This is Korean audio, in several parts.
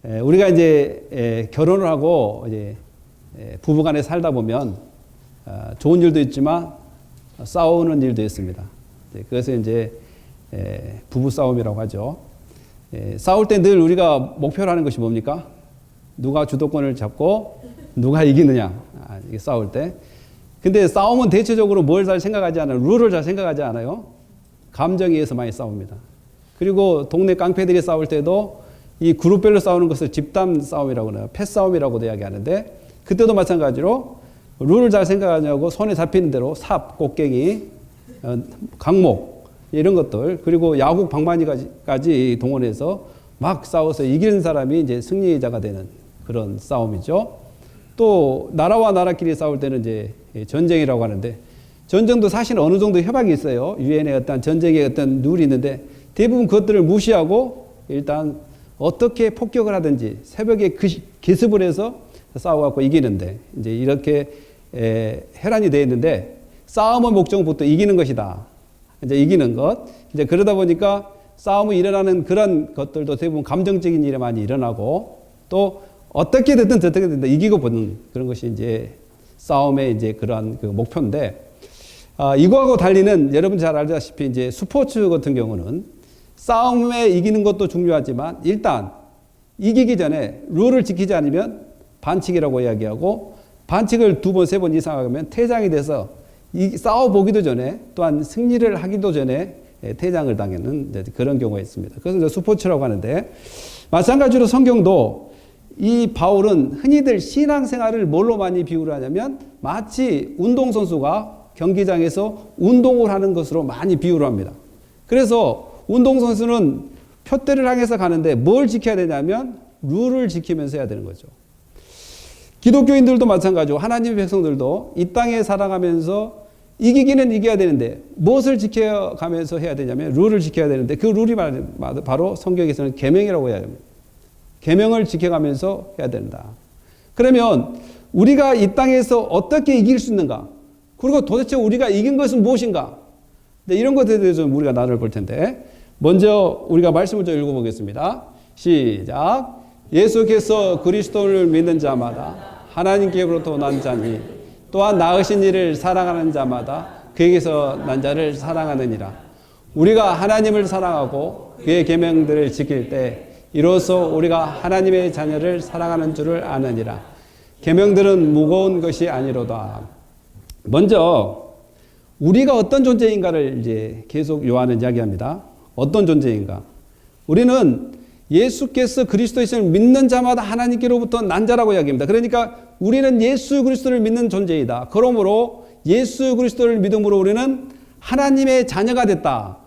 우리가 이제 결혼을 하고 이제 부부간에 살다 보면 좋은 일도 있지만 싸우는 일도 있습니다. 그래서 이제 부부 싸움이라고 하죠. 싸울 때 늘 우리가 목표로 하는 것이 뭡니까? 누가 주도권을 잡고 누가 이기느냐. 이게 싸울 때. 근데 싸움은 대체적으로 뭘 잘 생각하지 않아요. 룰을 잘 생각하지 않아요. 감정에 의해서 많이 싸웁니다. 그리고 동네 깡패들이 싸울 때도 이 그룹별로 싸우는 것을 집단 싸움이라고 해요. 패싸움이라고도 이야기하는데 그때도 마찬가지로 룰을 잘 생각하냐고 손에 잡히는 대로 삽, 꽃갱이, 강목 이런 것들 그리고 야구 방망이까지 동원해서 막 싸워서 이기는 사람이 이제 승리자가 되는 그런 싸움이죠. 또 나라와 나라끼리 싸울 때는 이제 전쟁이라고 하는데 전쟁도 사실 어느 정도 협약이 있어요. 유엔의 어떤 전쟁의 어떤 룰이 있는데 대부분 그것들을 무시하고 일단 어떻게 폭격을 하든지 새벽에 기습을 해서 싸워갖고 이기는데 이제 이렇게 혈안이 되어 있는데 싸움의 목적은 보통 이기는 것이다. 이제 이기는 것. 이제 그러다 보니까 싸움이 일어나는 그런 것들도 대부분 감정적인 일이 많이 일어나고 또 어떻게 됐든 어떻게 됐든 이기고 보는 그런 것이 이제 싸움의 이제 그런 그 목표인데 이거하고 달리는 여러분 잘 알다시피 이제 스포츠 같은 경우는 싸움에 이기는 것도 중요하지만 일단 이기기 전에 룰을 지키지 않으면 반칙이라고 이야기하고 반칙을 2번, 3번 이상 하면 퇴장이 돼서 싸워보기도 전에 또한 승리를 하기도 전에 퇴장을 당하는 그런 경우가 있습니다. 그래서 스포츠라고 하는데 마찬가지로 성경도 이 바울은 흔히들 신앙생활을 뭘로 많이 비유를 하냐면 마치 운동선수가 경기장에서 운동을 하는 것으로 많이 비유를 합니다. 그래서 운동선수는 표대를 향해서 가는데 뭘 지켜야 되냐면 룰을 지키면서 해야 되는 거죠. 기독교인들도 마찬가지고 하나님의 백성들도 이 땅에 살아가면서 이기기는 이겨야 되는데 무엇을 지켜가면서 해야 되냐면 룰을 지켜야 되는데 그 룰이 바로 성경에서는 계명이라고 해야 합니다. 계명을 지켜가면서 해야 된다. 그러면 우리가 이 땅에서 어떻게 이길 수 있는가? 그리고 도대체 우리가 이긴 것은 무엇인가? 이런 것에 대해서 우리가 나눠볼 텐데 먼저 우리가 말씀을 좀 읽어보겠습니다. 시작. 예수께서 그리스도를 믿는 자마다 하나님께로부터 난 자니 또한 낳으신 이를 사랑하는 자마다 그에게서 난 자를 사랑하느니라. 우리가 하나님을 사랑하고 그의 계명들을 지킬 때 이로써 우리가 하나님의 자녀를 사랑하는 줄을 아느니라. 계명들은 무거운 것이 아니로다. 먼저 우리가 어떤 존재인가를 이제 계속 요한은 이야기합니다. 어떤 존재인가? 우리는 예수께서 그리스도이심을 믿는 자마다 하나님께로부터 난 자라고 이야기합니다. 그러니까 우리는 예수 그리스도를 믿는 존재이다. 그러므로 예수 그리스도를 믿음으로 우리는 하나님의 자녀가 됐다.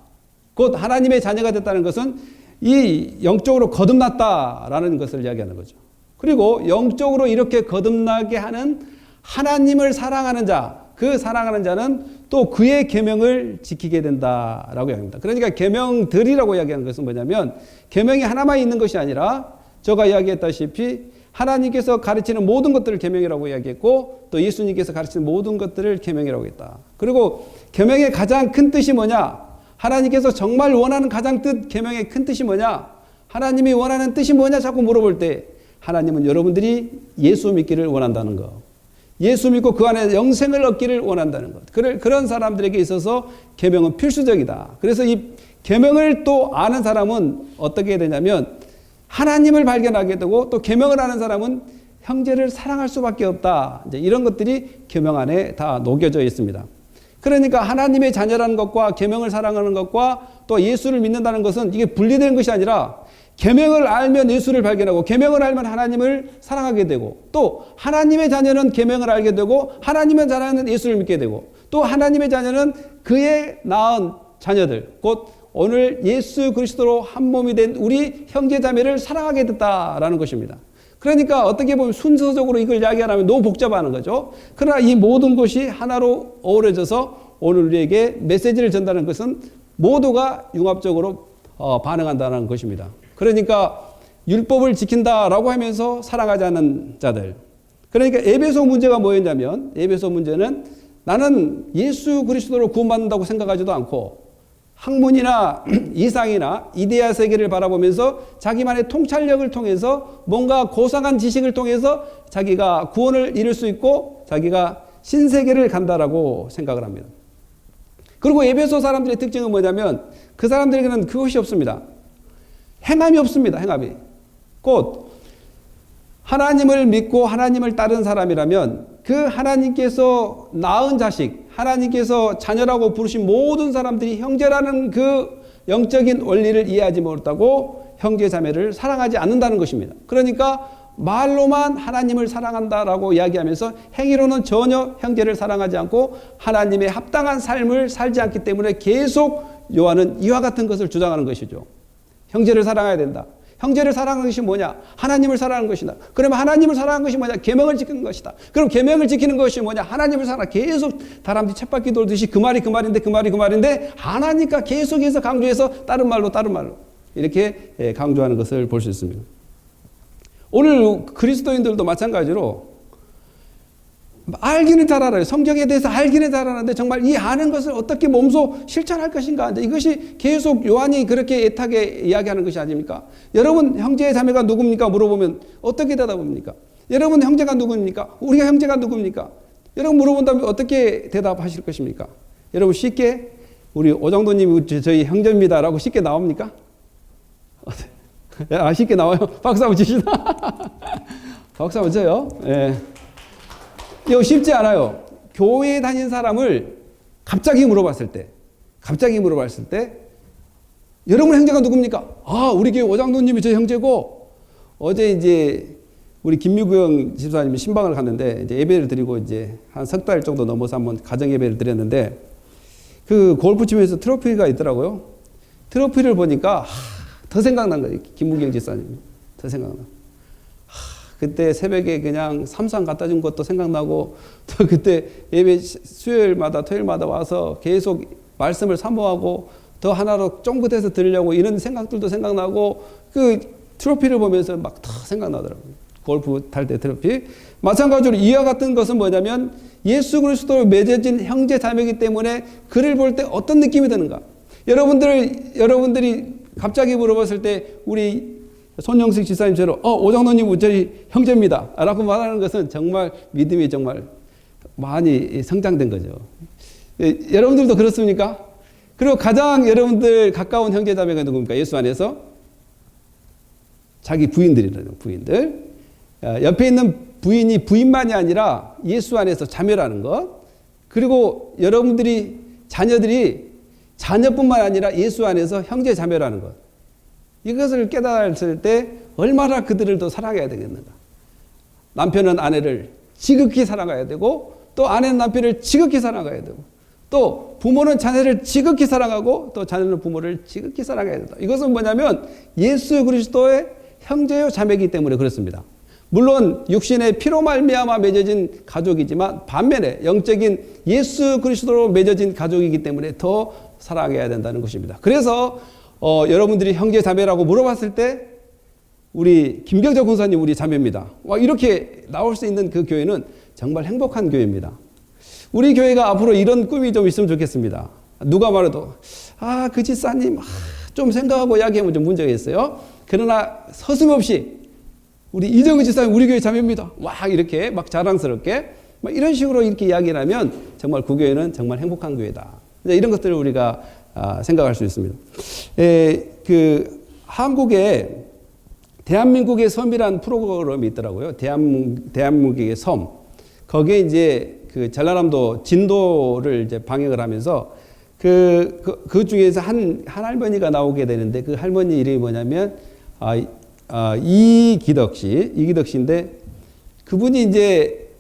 곧 하나님의 자녀가 됐다는 것은 이 영적으로 거듭났다라는 것을 이야기하는 거죠. 그리고 영적으로 이렇게 거듭나게 하는 하나님을 사랑하는 자, 그 사랑하는 자는 또 그의 계명을 지키게 된다라고 이야기합니다. 그러니까 계명들이라고 이야기하는 것은 뭐냐면 계명이 하나만 있는 것이 아니라 제가 이야기했다시피 하나님께서 가르치는 모든 것들을 계명이라고 이야기했고 또 예수님께서 가르치는 모든 것들을 계명이라고 했다. 그리고 계명의 가장 큰 뜻이 뭐냐? 하나님께서 정말 원하는 가장 계명의 큰 뜻이 뭐냐? 하나님이 원하는 뜻이 뭐냐? 자꾸 물어볼 때 하나님은 여러분들이 예수 믿기를 원한다는 거. 예수 믿고 그 안에 영생을 얻기를 원한다는 것. 그런 사람들에게 있어서 계명은 필수적이다. 그래서 이 계명을 또 아는 사람은 어떻게 해야 되냐면 하나님을 발견하게 되고 또 계명을 아는 사람은 형제를 사랑할 수밖에 없다. 이제 이런 것들이 계명 안에 다 녹여져 있습니다. 그러니까 하나님의 자녀라는 것과 계명을 사랑하는 것과 또 예수를 믿는다는 것은 이게 분리되는 것이 아니라 계명을 알면 예수를 발견하고 계명을 알면 하나님을 사랑하게 되고 또 하나님의 자녀는 계명을 알게 되고 하나님의 자녀는 예수를 믿게 되고 또 하나님의 자녀는 그의 낳은 자녀들 곧 오늘 예수 그리스도로 한 몸이 된 우리 형제 자매를 사랑하게 됐다라는 것입니다. 그러니까 어떻게 보면 순서적으로 이걸 이야기하면 너무 복잡하는 거죠. 그러나 이 모든 것이 하나로 어우러져서 오늘 우리에게 메시지를 전달하는 것은 모두가 융합적으로 반응한다는 것입니다. 그러니까 율법을 지킨다라고 하면서 사랑하지 않는 자들. 그러니까 에베소 문제가 뭐였냐면 에베소 문제는 나는 예수 그리스도로 구원받는다고 생각하지도 않고 학문이나 이상이나 이데아 세계를 바라보면서 자기만의 통찰력을 통해서 뭔가 고상한 지식을 통해서 자기가 구원을 이룰 수 있고 자기가 신세계를 간다라고 생각을 합니다. 그리고 에베소 사람들의 특징은 뭐냐면 그 사람들에게는 그것이 없습니다. 행함이 없습니다. 행함이. 곧 하나님을 믿고 하나님을 따른 사람이라면 그 하나님께서 낳은 자식, 하나님께서 자녀라고 부르신 모든 사람들이 형제라는 그 영적인 원리를 이해하지 못하고 형제 자매를 사랑하지 않는다는 것입니다. 그러니까 말로만 하나님을 사랑한다라고 이야기하면서 행위로는 전혀 형제를 사랑하지 않고 하나님의 합당한 삶을 살지 않기 때문에 계속 요한은 이와 같은 것을 주장하는 것이죠. 형제를 사랑해야 된다. 형제를 사랑하는 것이 뭐냐? 하나님을 사랑하는 것이다. 그러면 하나님을 사랑하는 것이 뭐냐? 계명을 지키는 것이다. 그럼 계명을 지키는 것이 뭐냐? 하나님을 사랑. 계속 다람쥐 쳇바퀴 돌듯이 그 말이 그 말인데 그 말이 그 말인데 하나니까 계속해서 강조해서 다른 말로 이렇게 강조하는 것을 볼 수 있습니다. 오늘 그리스도인들도 마찬가지로 알기는 잘 알아요. 성경에 대해서 알기는 잘 아는데 정말 이 아는 것을 어떻게 몸소 실천할 것인가. 이것이 계속 요한이 그렇게 애타게 이야기하는 것이 아닙니까? 여러분 형제 자매가 누굽니까? 물어보면 어떻게 대답합니까? 여러분 형제가 누굽니까? 우리가 형제가 누굽니까? 여러분 물어본다면 어떻게 대답하실 것입니까? 여러분 쉽게 우리 오정도님이 저희 형제입니다라고 쉽게 나옵니까? 쉽게 나와요? 박수 한번 치시나? 박수 한번 쳐요? 예. 이거 쉽지 않아요. 교회에 다닌 사람을 갑자기 물어봤을 때, 여러분 형제가 누굽니까? 우리 교회 오장로님이 저 형제고, 어제 이제 우리 김미구영 집사님이 신방을 갔는데, 이제 예배를 드리고 이제 한 석 달 정도 넘어서 한번 가정 예배를 드렸는데, 그 골프 치면서 트로피가 있더라고요. 트로피를 보니까, 더 생각난 거예요. 김무경 집사님. 더 생각나. 그때 새벽에 그냥 삼상 갖다 준 것도 생각나고 또 그때 예배 수요일마다 토요일마다 와서 계속 말씀을 사모하고 더 하나로 쫑긋해서 들으려고 이런 생각들도 생각나고 그 트로피를 보면서 막 더 생각나더라고요. 골프 탈 때 트로피. 마찬가지로 이와 같은 것은 뭐냐면 예수 그리스도로 맺어진 형제 자매이기 때문에 그를 볼 때 어떤 느낌이 드는가. 여러분들이 갑자기 물어봤을 때 우리 손영식 지사님처럼 오장로님 저희 형제입니다 라고 말하는 것은 정말 믿음이 정말 많이 성장된 거죠. 여러분들도 그렇습니까? 그리고 가장 여러분들 가까운 형제자매가 누굽니까? 예수 안에서 자기 부인들이라는 부인들. 옆에 있는 부인이 부인만이 아니라 예수 안에서 자매라는 것. 그리고 여러분들이 자녀뿐만 아니라 예수 안에서 형제 자매라는 것. 이것을 깨달았을 때 얼마나 그들을 더 사랑해야 되겠는가. 남편은 아내를 지극히 사랑해야 되고 또 아내는 남편을 지극히 사랑해야 되고 또 부모는 자녀를 지극히 사랑하고 또 자녀는 부모를 지극히 사랑해야 된다. 이것은 뭐냐면 예수 그리스도의 형제요 자매이기 때문에 그렇습니다. 물론 육신의 피로 말미암아 맺어진 가족이지만 반면에 영적인 예수 그리스도로 맺어진 가족이기 때문에 더 사랑해야 된다는 것입니다. 그래서 여러분들이 형제 자매라고 물어봤을 때 우리 김병재 권사님 우리 자매입니다. 이렇게 나올 수 있는 그 교회는 정말 행복한 교회입니다. 우리 교회가 앞으로 이런 꿈이 좀 있으면 좋겠습니다. 누가 말해도 그 집사님 좀 생각하고 이야기하면 좀 문제가 있어요. 그러나 서슴없이 우리 이정은 집사님 우리 교회 자매입니다. 이렇게 막 자랑스럽게 이런 식으로 이렇게 이야기를 하면 정말 그 교회는 정말 행복한 교회다. 이런 것들을 우리가 생각할 수 있습니다. 한국에 대한민국의 섬이라는 프로그램이 있더라고요. 대한민국의 섬. 거기에 이제 그 전라남도 진도를 이제 방역을 하면서 그 중에서 한 할머니가 나오게 되는데 그 할머니 이름이 뭐냐면 이기덕 씨인데 그분이 이제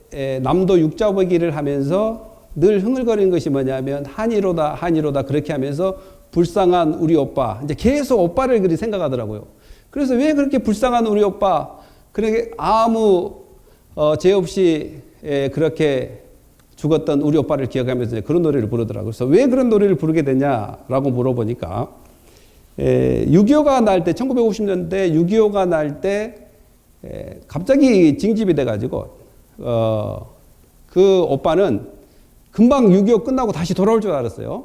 남도 육자보기를 하면서 늘 흥얼거리는 것이 뭐냐면 한이로다 그렇게 하면서 불쌍한 우리 오빠 이제 계속 오빠를 그리 생각하더라고요. 그래서 왜 그렇게 불쌍한 우리 오빠 그렇게 아무 죄 없이 그렇게 죽었던 우리 오빠를 기억하면서 그런 노래를 부르더라고요. 그래서 왜 그런 노래를 부르게 됐냐라고 물어보니까 6.25가 날 때 1950년대 6.25가 날 때 갑자기 징집이 돼가지고 그 오빠는 금방 6.25 끝나고 다시 돌아올 줄 알았어요.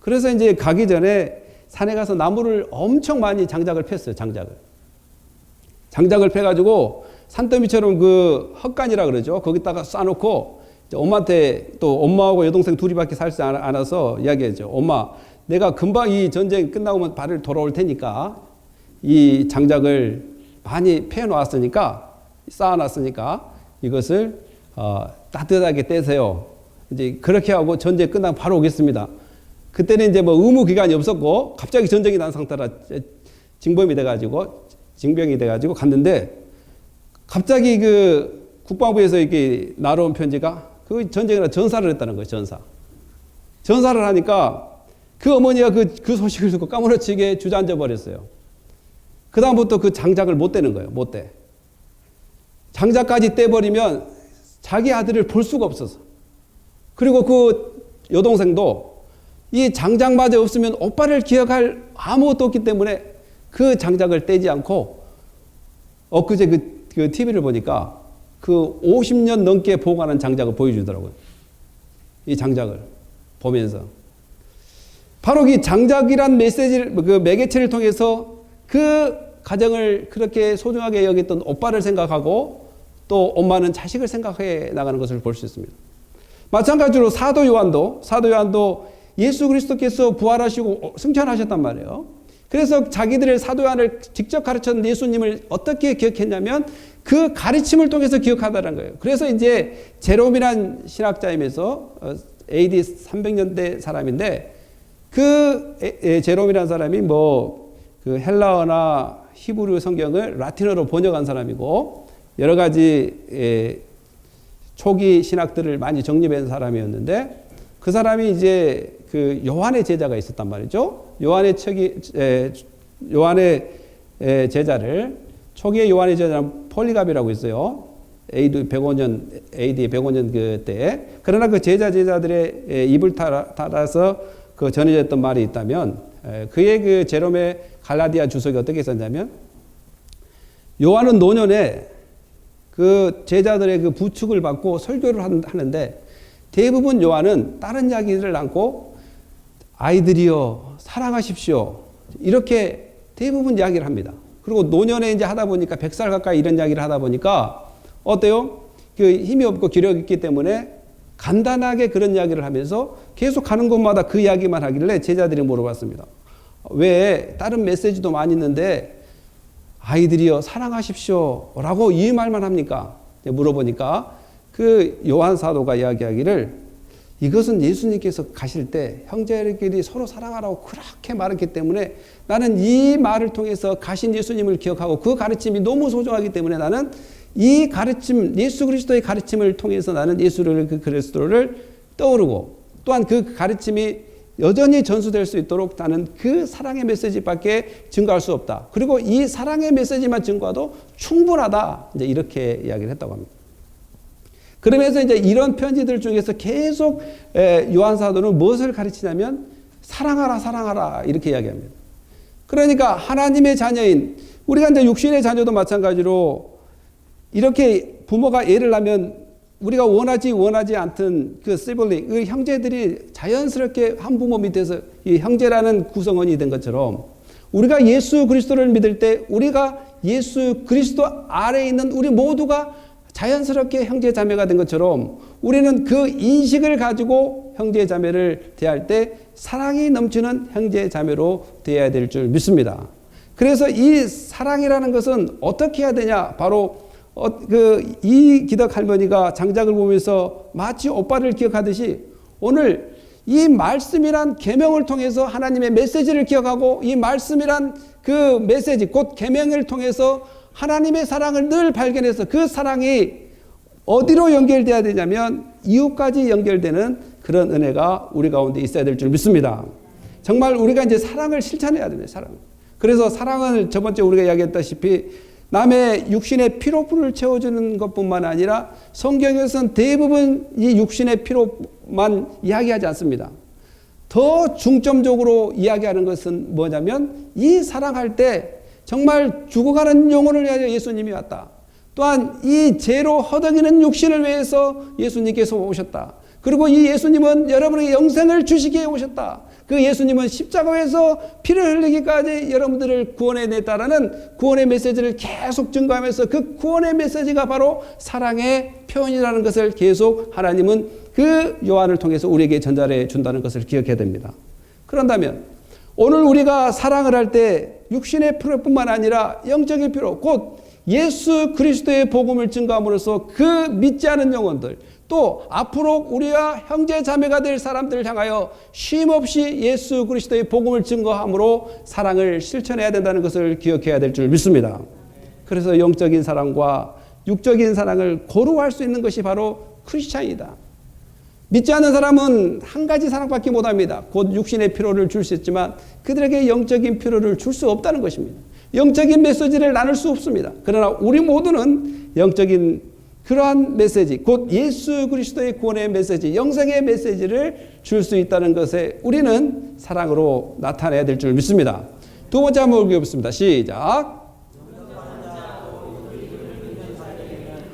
그래서 이제 가기 전에 산에 가서 나무를 엄청 많이 장작을 폈어요. 장작을 펴가지고 산더미처럼 그 헛간이라 그러죠. 거기다가 쌓아놓고 엄마한테, 또 엄마하고 여동생 둘이밖에 살지 않아서 이야기했죠. 엄마, 내가 금방 이 전쟁 끝나고 발을 돌아올 테니까 이 장작을 많이 펴놓았으니까, 쌓아놨으니까 이것을 따뜻하게 떼세요. 이제 그렇게 하고 전쟁 끝나고 바로 오겠습니다. 그때는 이제 뭐 의무 기간이 없었고 갑자기 전쟁이 난 상태라 징병이 돼가지고 갔는데, 갑자기 그 국방부에서 이렇게 날아온 편지가 그 전쟁이라 전사를 했다는 거예요. 전사를 하니까 그 어머니가 그 소식을 듣고 까무러치게 주저앉아 버렸어요. 그 다음부터 그 장작을 못 떼는 거예요. 못 떼. 장작까지 떼버리면 자기 아들을 볼 수가 없어서. 그리고 그 여동생도 이 장작마저 없으면 오빠를 기억할 아무것도 없기 때문에 그 장작을 떼지 않고, 엊그제 그 TV를 보니까 그 50년 넘게 보관한 장작을 보여주더라고요. 이 장작을 보면서. 바로 이 장작이란 메시지를, 그 매개체를 통해서 그 가정을 그렇게 소중하게 여겼던 오빠를 생각하고, 또 엄마는 자식을 생각해 나가는 것을 볼 수 있습니다. 마찬가지로 사도 요한도 예수 그리스도께서 부활하시고 승천하셨단 말이에요. 그래서 자기들의 사도 요한을 직접 가르쳤던 예수님을 어떻게 기억했냐면 그 가르침을 통해서 기억하다는 거예요. 그래서 이제 제롬이란 신학자이면서 AD 300년대 사람인데, 그 제롬이란 사람이 그 헬라어나 히브리 성경을 라틴어로 번역한 사람이고, 여러 가지 초기 신학들을 많이 정립한 사람이었는데, 그 사람이 이제 그 요한의 제자가 있었단 말이죠. 요한의 제자를, 초기의 요한의 제자는 폴리갑이라고 있어요. AD 105년 그때. 그러나 그 제자들의 입을 따라서 그 전해졌던 말이 있다면, 그의 그 제롬의 갈라디아 주석이 어떻게 있었냐면, 요한은 노년에 그 제자들의 그 부축을 받고 설교를 하는데, 대부분 요한은 다른 이야기를 않고 아이들이여 사랑하십시오, 이렇게 대부분 이야기를 합니다. 그리고 노년에 이제 하다 보니까 100살 가까이 이런 이야기를 하다 보니까 어때요? 그 힘이 없고 기력이 있기 때문에 간단하게 그런 이야기를 하면서 계속 가는 곳마다 그 이야기만 하길래 제자들이 물어봤습니다. 왜 다른 메시지도 많이 있는데 아이들이여 사랑하십시오 라고 이 말만 합니까? 물어보니까 그 요한 사도가 이야기하기를, 이것은 예수님께서 가실 때 형제들끼리 서로 사랑하라고 그렇게 말했기 때문에 나는 이 말을 통해서 가신 예수님을 기억하고 그 가르침이 너무 소중하기 때문에 나는 이 가르침, 예수 그리스도의 가르침을 통해서 나는 그 그리스도를 떠오르고, 또한 그 가르침이 여전히 전수될 수 있도록 나는 그 사랑의 메시지밖에 증거할 수 없다. 그리고 이 사랑의 메시지만 증거해도 충분하다. 이제 이렇게 이야기를 했다고 합니다. 그러면서 이제 이런 편지들 중에서 계속 요한 사도는 무엇을 가르치냐면 사랑하라 이렇게 이야기합니다. 그러니까 하나님의 자녀인 우리가 이제 육신의 자녀도 마찬가지로 이렇게 부모가 애를 낳으면 우리가 원하지 않던 그 시블링, 그 형제들이 자연스럽게 한 부모 밑에서 이 형제라는 구성원이 된 것처럼, 우리가 예수 그리스도를 믿을 때 우리가 예수 그리스도 아래에 있는 우리 모두가 자연스럽게 형제 자매가 된 것처럼, 우리는 그 인식을 가지고 형제 자매를 대할 때 사랑이 넘치는 형제 자매로 되어야 될 줄 믿습니다. 그래서 이 사랑이라는 것은 어떻게 해야 되냐? 바로 이 기덕 할머니가 장작을 보면서 마치 오빠를 기억하듯이 오늘 이 말씀이란 계명을 통해서 하나님의 메시지를 기억하고, 이 말씀이란 그 메시지 곧 계명을 통해서 하나님의 사랑을 늘 발견해서 그 사랑이 어디로 연결돼야 되냐면 이웃까지 연결되는 그런 은혜가 우리 가운데 있어야 될 줄 믿습니다. 정말 우리가 이제 사랑을 실천해야 됩니다. 사랑. 그래서 사랑은 저번째 우리가 이야기했다시피 남의 육신의 피로분을 채워주는 것뿐만 아니라 성경에서는 대부분 이 육신의 피로만 이야기하지 않습니다. 더 중점적으로 이야기하는 것은 뭐냐면 이 사랑할 때 정말 죽어가는 영혼을 위하여 예수님이 왔다. 또한 이 죄로 허덕이는 육신을 위해서 예수님께서 오셨다. 그리고 이 예수님은 여러분에게 영생을 주시기에 오셨다. 그 예수님은 십자가에서 피를 흘리기까지 여러분들을 구원해냈다라는 구원의 메시지를 계속 증거하면서 그 구원의 메시지가 바로 사랑의 표현이라는 것을 계속 하나님은 그 요한을 통해서 우리에게 전달해 준다는 것을 기억해야 됩니다. 그런다면 오늘 우리가 사랑을 할 때 육신의 필요뿐만 아니라 영적인 필요, 곧 예수 그리스도의 복음을 증거함으로써 그 믿지 않은 영혼들, 또 앞으로 우리가 형제 자매가 될 사람들을 향하여 쉼없이 예수 그리스도의 복음을 증거함으로 사랑을 실천해야 된다는 것을 기억해야 될 줄 믿습니다. 그래서 영적인 사랑과 육적인 사랑을 고루할 수 있는 것이 바로 크리스찬이다. 믿지 않는 사람은 한 가지 사랑밖에 못합니다. 곧 육신의 필요를 줄 수 있지만 그들에게 영적인 필요를 줄 수 없다는 것입니다. 영적인 메시지를 나눌 수 없습니다. 그러나 우리 모두는 영적인 그러한 메시지, 곧 예수 그리스도의 구원의 메시지, 영생의 메시지를 줄 수 있다는 것에 우리는 사랑으로 나타내야 될 줄 믿습니다. 두 번째 한번 읽어보겠습니다. 시작.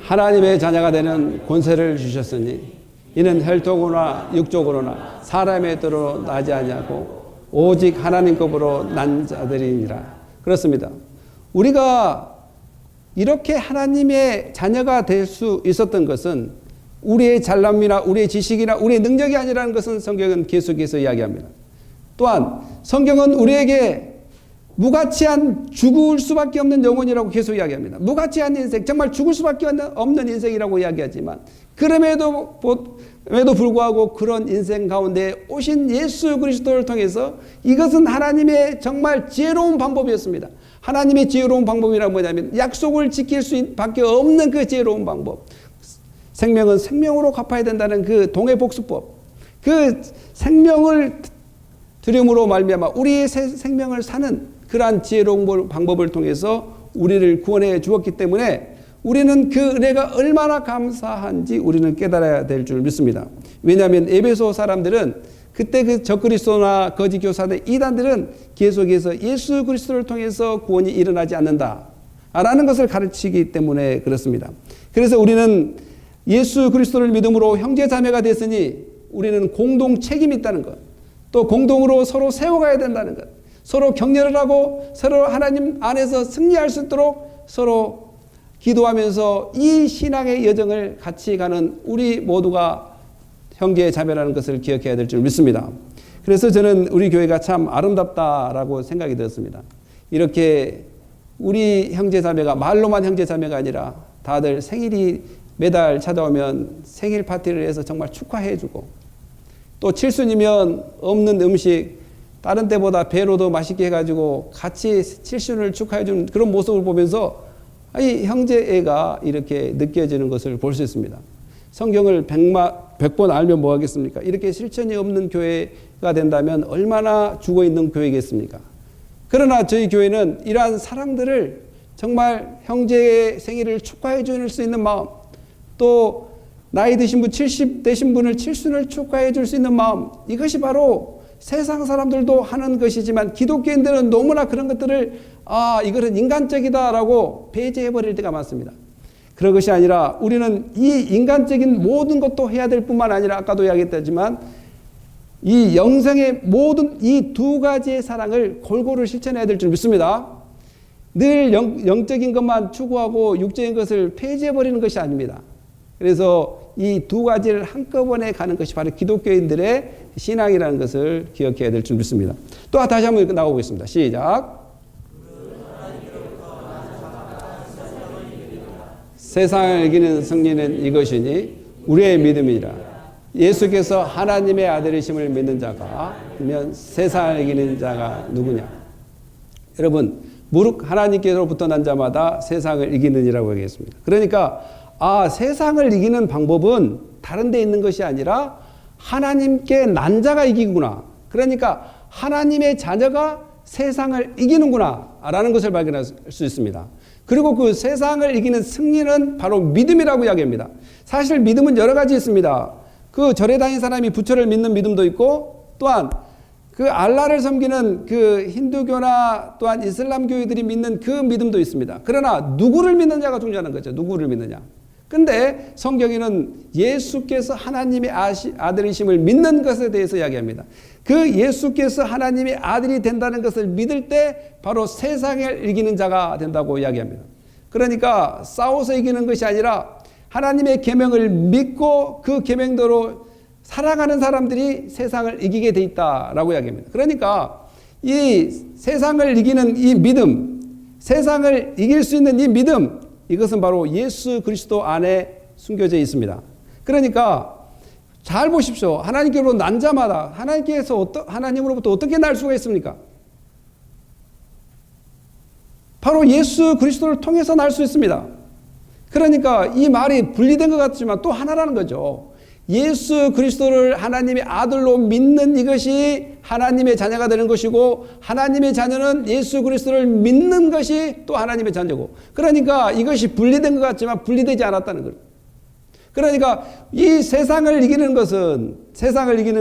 하나님의 자녀가 되는 권세를 주셨으니 이는 혈통으로나 육적으로나 사람의 뜻으로 나지 아니하고 오직 하나님 법으로 난 자들이니라. 그렇습니다. 우리가 이렇게 하나님의 자녀가 될 수 있었던 것은 우리의 잘남이나 우리의 지식이나 우리의 능력이 아니라는 것은 성경은 계속해서 이야기합니다. 또한 성경은 우리에게 무가치한 죽을 수밖에 없는 영혼이라고 계속 이야기합니다. 무가치한 인생, 정말 죽을 수밖에 없는 인생이라고 이야기하지만 그럼에도 불구하고 그런 인생 가운데 오신 예수 그리스도를 통해서 이것은 하나님의 정말 지혜로운 방법이었습니다. 하나님의 지혜로운 방법이란 뭐냐면 약속을 지킬 수밖에 없는 그 지혜로운 방법. 생명은 생명으로 갚아야 된다는 그 동해복수법. 그 생명을 드림으로 말미암아 우리의 생명을 사는 그러한 지혜로운 방법을 통해서 우리를 구원해 주었기 때문에 우리는 그 은혜가 얼마나 감사한지 우리는 깨달아야 될 줄 믿습니다. 왜냐하면 에베소 사람들은 그때 그 적그리스도나 거짓 교사들, 이단들은 계속해서 예수 그리스도를 통해서 구원이 일어나지 않는다라는 것을 가르치기 때문에 그렇습니다. 그래서 우리는 예수 그리스도를 믿음으로 형제 자매가 됐으니 우리는 공동 책임이 있다는 것, 또 공동으로 서로 세워가야 된다는 것, 서로 격려를 하고 서로 하나님 안에서 승리할 수 있도록 서로 기도하면서 이 신앙의 여정을 같이 가는 우리 모두가 형제 자매라는 것을 기억해야 될 줄 믿습니다. 그래서 저는 우리 교회가 참 아름답다라고 생각이 들었습니다. 이렇게 우리 형제 자매가 말로만 형제 자매가 아니라 다들 생일이 매달 찾아오면 생일 파티를 해서 정말 축하해주고 또 칠순이면 없는 음식 다른 때보다 배로도 맛있게 해가지고 같이 칠순을 축하해주는 그런 모습을 보면서 이 형제애가 이렇게 느껴지는 것을 볼 수 있습니다. 성경을 100번 알면 뭐 하겠습니까? 이렇게 실천이 없는 교회가 된다면 얼마나 죽어있는 교회겠습니까? 그러나 저희 교회는 이러한 사랑들을 정말 형제의 생일을 축하해 줄 수 있는 마음, 또 나이 드신 분 70 되신 분을 칠순을 축하해 줄 수 있는 마음, 이것이 바로 세상 사람들도 하는 것이지만 기독교인들은 너무나 그런 것들을 이것은 인간적이다라고 배제해버릴 때가 많습니다. 그런 것이 아니라 우리는 이 인간적인 모든 것도 해야 될 뿐만 아니라 아까도 이야기했지만 이 영생의 모든 이 두 가지의 사랑을 골고루 실천해야 될 줄 믿습니다. 늘 영적인 것만 추구하고 육적인 것을 폐지해버리는 것이 아닙니다. 그래서 이 두 가지를 한꺼번에 가는 것이 바로 기독교인들의 신앙이라는 것을 기억해야 될 줄 믿습니다. 또 다시 한번 나오겠습니다. 시작. 세상을 이기는 승리는 이것이니 우리의 믿음이라. 예수께서 하나님의 아들이심을 믿는 자가 그러면 세상을 이기는 자가 누구냐? 여러분, 무릇 하나님께로부터 난 자마다 세상을 이기느니라고 얘기했습니다. 그러니까 세상을 이기는 방법은 다른 데 있는 것이 아니라 하나님께 난 자가 이기구나. 그러니까 하나님의 자녀가 세상을 이기는구나 라는 것을 발견할 수 있습니다. 그리고 그 세상을 이기는 승리는 바로 믿음이라고 이야기합니다. 사실 믿음은 여러 가지 있습니다. 그 절에 다니는 사람이 부처를 믿는 믿음도 있고 또한 그 알라를 섬기는 그 힌두교나 또한 이슬람교회들이 믿는 그 믿음도 있습니다. 그러나 누구를 믿느냐가 중요한 거죠. 누구를 믿느냐. 근데 성경에는 예수께서 하나님의 아들이심을 믿는 것에 대해서 이야기합니다. 그 예수께서 하나님의 아들이 된다는 것을 믿을 때 바로 세상을 이기는 자가 된다고 이야기합니다. 그러니까 싸워서 이기는 것이 아니라 하나님의 계명을 믿고 그 계명대로 살아가는 사람들이 세상을 이기게 돼 있다라고 이야기합니다. 그러니까 이 세상을 이기는 이 믿음, 세상을 이길 수 있는 이 믿음, 이것은 바로 예수 그리스도 안에 숨겨져 있습니다. 그러니까 잘 보십시오. 하나님께로 난 자마다 하나님으로부터 어떻게 날 수가 있습니까? 바로 예수 그리스도를 통해서 날 수 있습니다. 그러니까 이 말이 분리된 것 같지만 또 하나라는 거죠. 예수 그리스도를 하나님의 아들로 믿는 이것이 하나님의 자녀가 되는 것이고, 하나님의 자녀는 예수 그리스도를 믿는 것이 또 하나님의 자녀고, 그러니까 이것이 분리된 것 같지만 분리되지 않았다는 거예요. 그러니까 이 세상을 이기는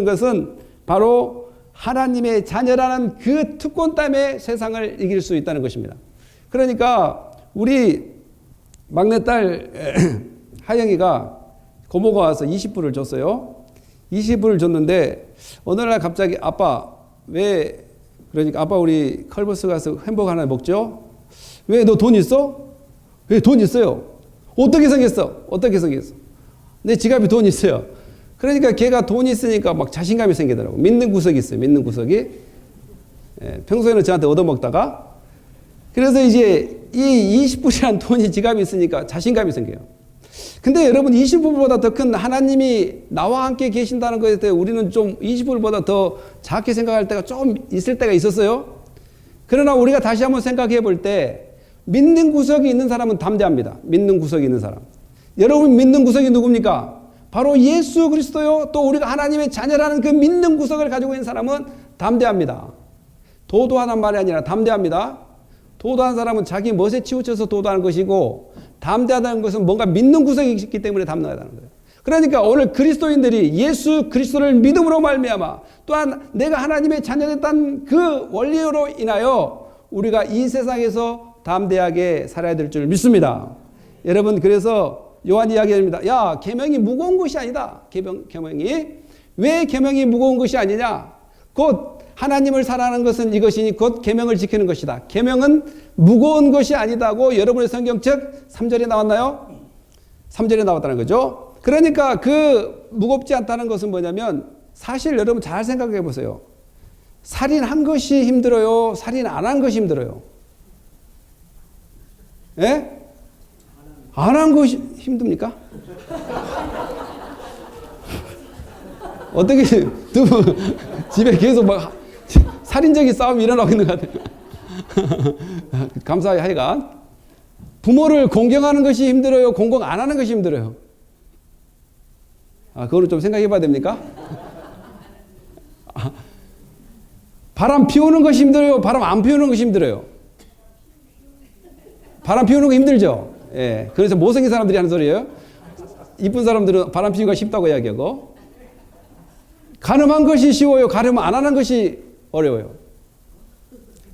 것은 바로 하나님의 자녀라는 그 특권 때문에 세상을 이길 수 있다는 것입니다. 그러니까 우리 막내딸 하영이가 고모가 와서 20불을 줬어요. 20불을 줬는데 어느 날 갑자기 아빠 그러니까 아빠 우리 컬버스 가서 햄버거 하나 먹죠? 왜 너 돈 있어? 왜 돈 있어요? 어떻게 생겼어? 내 지갑에 돈 있어요. 그러니까 걔가 돈이 있으니까 막 자신감이 생기더라고. 믿는 구석이 있어요. 믿는 구석이. 평소에는 저한테 얻어먹다가, 그래서 이제 이 20불이라는 돈이 지갑에 있으니까 자신감이 생겨요. 근데 여러분 20불보다 더 큰 하나님이 나와 함께 계신다는 것에 대해 우리는 좀 20불보다 더 작게 생각할 때가 좀 있을 때가 있었어요. 그러나 우리가 다시 한번 생각해 볼 때 믿는 구석이 있는 사람은 담대합니다. 믿는 구석이 있는 사람. 여러분 믿는 구석이 누굽니까? 바로 예수 그리스도요. 또 우리가 하나님의 자녀라는 그 믿는 구석을 가지고 있는 사람은 담대합니다. 도도하단 말이 아니라 담대합니다. 도도한 사람은 자기 멋에 치우쳐서 도도하는 것이고, 담대하다는 것은 뭔가 믿는 구석이 있기 때문에 담대하다는 거예요. 그러니까 오늘 그리스도인들이 예수 그리스도를 믿음으로 말미암아, 또한 내가 하나님의 자녀됐다는 그 원리로 인하여 우리가 이 세상에서 담대하게 살아야 될 줄 믿습니다. 여러분, 그래서 요한이 이야기합니다. 야, 계명이 무거운 것이 아니다. 계명이 왜 계명이 무거운 것이 아니냐? 곧 하나님을 사랑하는 것은 이것이니 곧 계명을 지키는 것이다. 계명은 무거운 것이 아니다고 여러분의 성경책 3절에 나왔나요? 3절에 나왔다는 거죠. 그러니까 그 무겁지 않다는 것은 뭐냐면, 사실 여러분 잘 생각해 보세요. 살인한 것이 힘들어요? 살인 안 한 것이 힘들어요? 예? 안 한 것이 힘듭니까? 어떻게 두 분 집에 계속 막 살인적인 싸움이 일어나고 있는 것 같아요. 감사히 하여간 부모를 공경하는 것이 힘들어요? 공경 안 하는 것이 힘들어요? 그거는 좀 생각해 봐야 됩니까? 바람 피우는 것이 힘들어요? 바람 안 피우는 것이 힘들어요? 바람 피우는 거 힘들죠? 예. 그래서 못생긴 사람들이 하는 소리예요. 이쁜 사람들은 바람 피우기가 쉽다고 이야기하고, 간음한 것이 쉬워요? 간음 안 하는 것이 어려워요?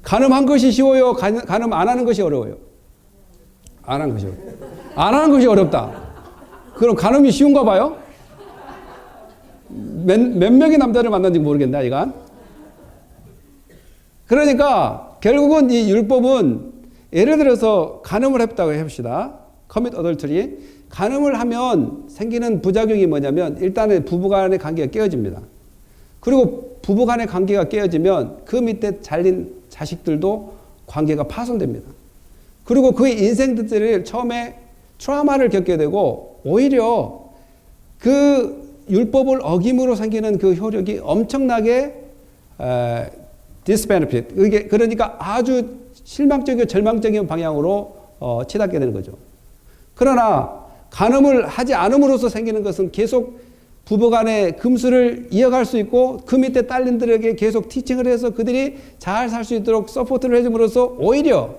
간음한 것이 쉬워요? 간음 안 하는 것이 어려워요? 안 하는 것이 어려워요. 안 하는 것이 어렵다. 그럼 간음이 쉬운가 봐요? 몇 명의 남자를 만났는지 모르겠네, 아이가. 그러니까 결국은 이 율법은, 예를 들어서 간음을 했다고 해봅시다. commit adultery. 간음을 하면 생기는 부작용이 뭐냐면, 일단은 부부간의 관계가 깨어집니다. 그리고 부부간의 관계가 깨어지면 그 밑에 잘린 자식들도 관계가 파손됩니다. 그리고 그의 인생들이 처음에 트라우마를 겪게 되고, 오히려 그 율법을 어김으로 생기는 그 효력이 엄청나게 disbenefit, 그러니까 아주 실망적이고 절망적인 방향으로 치닫게 되는 거죠. 그러나 간음을 하지 않음으로써 생기는 것은 계속 부부간의 금수를 이어갈 수 있고, 그 밑에 딸린들에게 계속 티칭을 해서 그들이 잘 살 수 있도록 서포트를 해줌으로써 오히려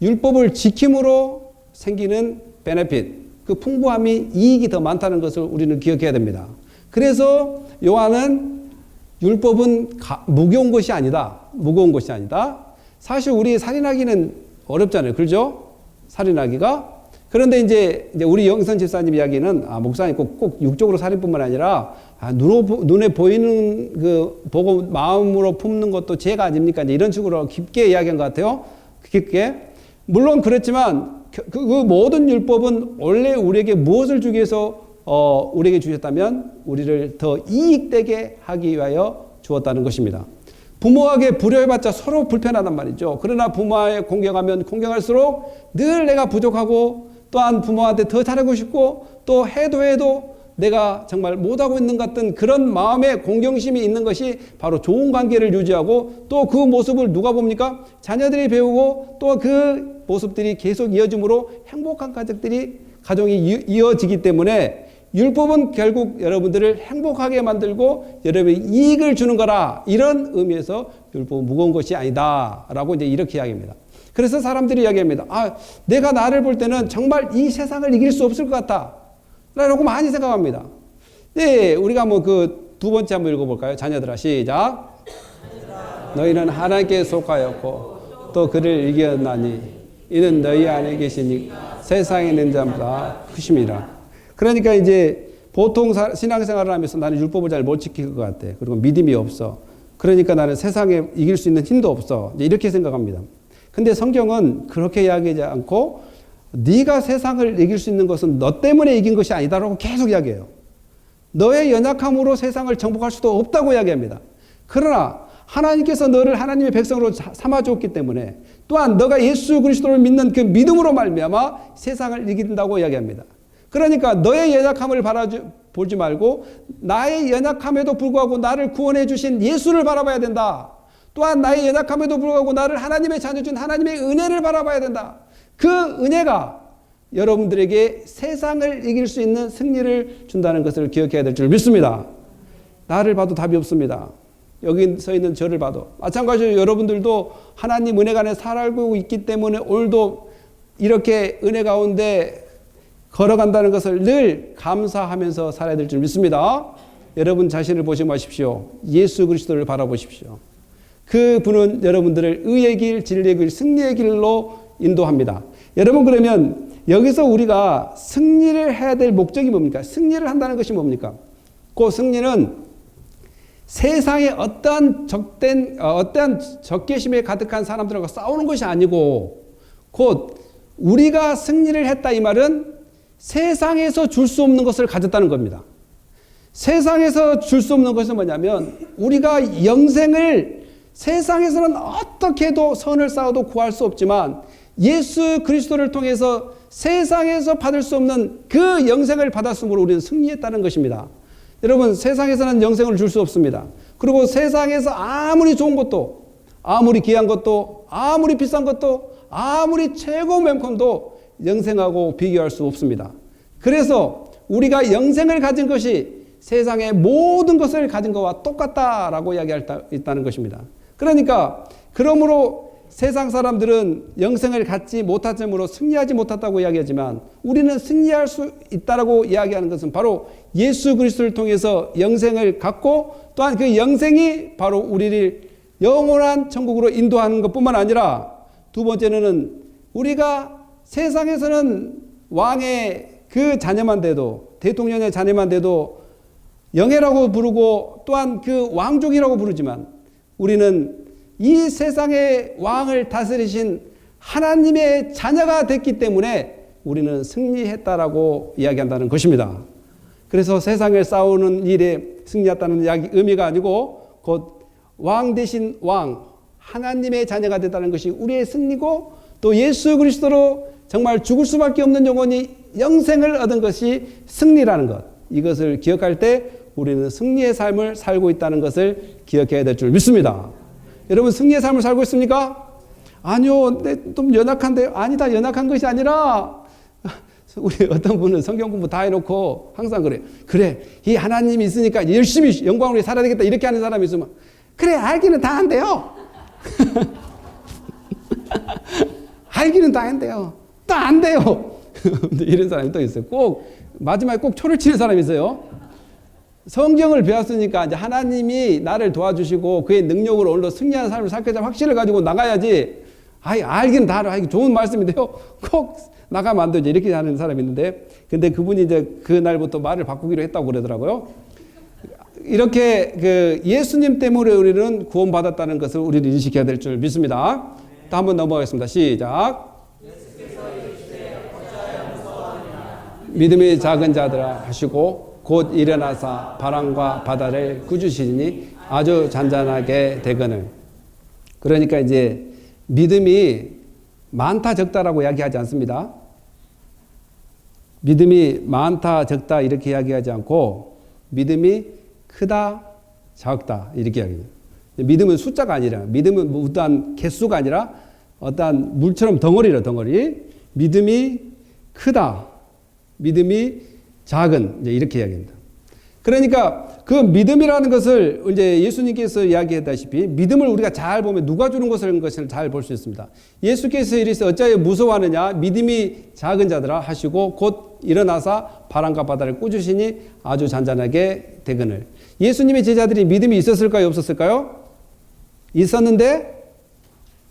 율법을 지킴으로 생기는 베네핏, 그 풍부함이, 이익이 더 많다는 것을 우리는 기억해야 됩니다. 그래서 요한은 율법은 무거운 것이 아니다. 무거운 것이 아니다. 사실 우리 살인하기는 어렵잖아요. 그렇죠? 살인하기가. 그런데 이제 우리 영선 집사님 이야기는 목사님 꼭 육적으로 살인뿐만 아니라 눈에 보이는 그 보고 마음으로 품는 것도 죄가 아닙니까? 이제 이런 식으로 깊게 이야기한 것 같아요. 깊게. 물론 그렇지만 그 모든 율법은 원래 우리에게 무엇을 주기 위해서 우리에게 주셨다면 우리를 더 이익되게 하기 위하여 주었다는 것입니다. 부모에게 불효해봤자 서로 불편하단 말이죠. 그러나 부모에 공경하면 공경할수록 늘 내가 부족하고 또한 부모한테 더 잘하고 싶고 또 해도 내가 정말 못하고 있는 것 같은 그런 마음의 공경심이 있는 것이 바로 좋은 관계를 유지하고 또 그 모습을 누가 봅니까? 자녀들이 배우고 또 그 모습들이 계속 이어짐으로 행복한 가정이 이어지기 때문에 율법은 결국 여러분들을 행복하게 만들고 여러분의 이익을 주는 거라, 이런 의미에서 율법은 무거운 것이 아니다 라고 이제 이렇게 이야기합니다. 그래서 사람들이 이야기합니다. 내가 나를 볼 때는 정말 이 세상을 이길 수 없을 것 같다 라고 많이 생각합니다. 네, 우리가 그 두 번째 한번 읽어볼까요? 자녀들아, 시작. 너희는 하나님께 속하였고 또 그를 이겼나니 이는 너희 안에 계시니 세상에 있는 자보다 크심이라. 그러니까 이제 보통 신앙생활을 하면서 나는 율법을 잘 못 지킬 것 같아. 그리고 믿음이 없어. 그러니까 나는 세상에 이길 수 있는 힘도 없어. 이제 이렇게 생각합니다. 근데 성경은 그렇게 이야기하지 않고 네가 세상을 이길 수 있는 것은 너 때문에 이긴 것이 아니다라고 계속 이야기해요. 너의 연약함으로 세상을 정복할 수도 없다고 이야기합니다. 그러나 하나님께서 너를 하나님의 백성으로 삼아주었기 때문에 또한 너가 예수 그리스도를 믿는 그 믿음으로 말미암아 세상을 이긴다고 이야기합니다. 그러니까 너의 연약함을 보지 말고 나의 연약함에도 불구하고 나를 구원해 주신 예수를 바라봐야 된다. 또한 나의 연약함에도 불구하고 나를 하나님의 자녀 준 하나님의 은혜를 바라봐야 된다. 그 은혜가 여러분들에게 세상을 이길 수 있는 승리를 준다는 것을 기억해야 될 줄 믿습니다. 나를 봐도 답이 없습니다. 여기 서 있는 저를 봐도 마찬가지로 여러분들도 하나님 은혜 안에 살고 있기 때문에 오늘도 이렇게 은혜 가운데 걸어간다는 것을 늘 감사하면서 살아야 될 줄 믿습니다. 여러분 자신을 보지 마십시오. 예수 그리스도를 바라보십시오. 그분은 여러분들을 의의 길, 진리의 길, 승리의 길로 인도합니다. 여러분, 그러면 여기서 우리가 승리를 해야 될 목적이 뭡니까? 승리를 한다는 것이 뭡니까? 그 승리는 세상에 어떠한 적개심에 가득한 사람들하고 싸우는 것이 아니고 곧 우리가 승리를 했다, 이 말은 세상에서 줄 수 없는 것을 가졌다는 겁니다. 세상에서 줄 수 없는 것은 뭐냐면 우리가 영생을 세상에서는 어떻게 해도 선을 쌓아도 구할 수 없지만 예수 그리스도를 통해서 세상에서 받을 수 없는 그 영생을 받았으므로 우리는 승리했다는 것입니다. 여러분, 세상에서는 영생을 줄 수 없습니다. 그리고 세상에서 아무리 좋은 것도, 아무리 귀한 것도, 아무리 비싼 것도, 아무리 최고 멜콤도 영생하고 비교할 수 없습니다. 그래서 우리가 영생을 가진 것이 세상의 모든 것을 가진 것과 똑같다라고 이야기할 수 있다는 것입니다. 그러니까 그러므로 세상 사람들은 영생을 갖지 못하므로 승리하지 못했다고 이야기하지만 우리는 승리할 수 있다라고 이야기하는 것은 바로 예수 그리스도를 통해서 영생을 갖고 또한 그 영생이 바로 우리를 영원한 천국으로 인도하는 것뿐만 아니라 두 번째는 우리가 세상에서는 왕의 그 자녀만 돼도, 대통령의 자녀만 돼도 영예라고 부르고 또한 그 왕족이라고 부르지만 우리는 이 세상의 왕을 다스리신 하나님의 자녀가 됐기 때문에 우리는 승리했다라고 이야기한다는 것입니다. 그래서 세상을 싸우는 일에 승리했다는 의미가 아니고 곧 왕 대신 왕, 하나님의 자녀가 됐다는 것이 우리의 승리고 또 예수 그리스도로 정말 죽을 수밖에 없는 영혼이 영생을 얻은 것이 승리라는 것. 이것을 기억할 때 우리는 승리의 삶을 살고 있다는 것을 기억해야 될 줄 믿습니다. 여러분, 승리의 삶을 살고 있습니까? 아니요, 좀 연약한데. 아니다, 연약한 것이 아니라 우리 어떤 분은 성경 공부 다 해놓고 항상 그래요. 그래, 이 하나님이 있으니까 열심히 영광으로 살아야 되겠다, 이렇게 하는 사람이 있으면 그래, 알기는 다 한대요. 알기는 다 한대요. 또 안 돼요. 이런 사람이 또 있어요. 꼭 마지막에 꼭 초를 치는 사람이 있어요. 성경을 배웠으니까 이제 하나님이 나를 도와주시고 그의 능력으로 오늘도 승리하는 삶을 살겠다는 확신을 가지고 나가야지. 알긴 다 알아. 좋은 말씀인데요. 꼭 나가면 안 되죠. 이렇게 하는 사람이 있는데, 근데 그분이 이제 그날부터 말을 바꾸기로 했다고 그러더라고요. 이렇게 예수님 때문에 우리는 구원받았다는 것을 우리는 인식해야 될 줄 믿습니다. 또 한번 넘어가겠습니다. 시작. 믿음이 작은 자들아 하시고 곧 일어나사 바람과 바다를 꾸짖으시니 아주 잔잔하게 되거늘. 그러니까 이제 믿음이 많다 적다라고 이야기하지 않습니다. 믿음이 많다 적다 이렇게 이야기하지 않고 믿음이 크다 작다 이렇게 이야기해요. 믿음은 숫자가 아니라, 믿음은 어떠한 개수가 아니라 어떠한 물처럼 덩어리로 덩어리. 믿음이 크다, 믿음이 작은, 이제 이렇게 이야기합니다. 그러니까 그 믿음이라는 것을 이제 예수님께서 이야기했다시피 믿음을 우리가 잘 보면 누가 주는 것을 잘 볼 수 있습니다. 예수께서 이르시되 어찌하여 무서워하느냐 믿음이 작은 자들아 하시고 곧 일어나사 바람과 바다를 꾸짖으시니 아주 잔잔하게 되거늘. 예수님의 제자들이 믿음이 있었을까요, 없었을까요? 있었는데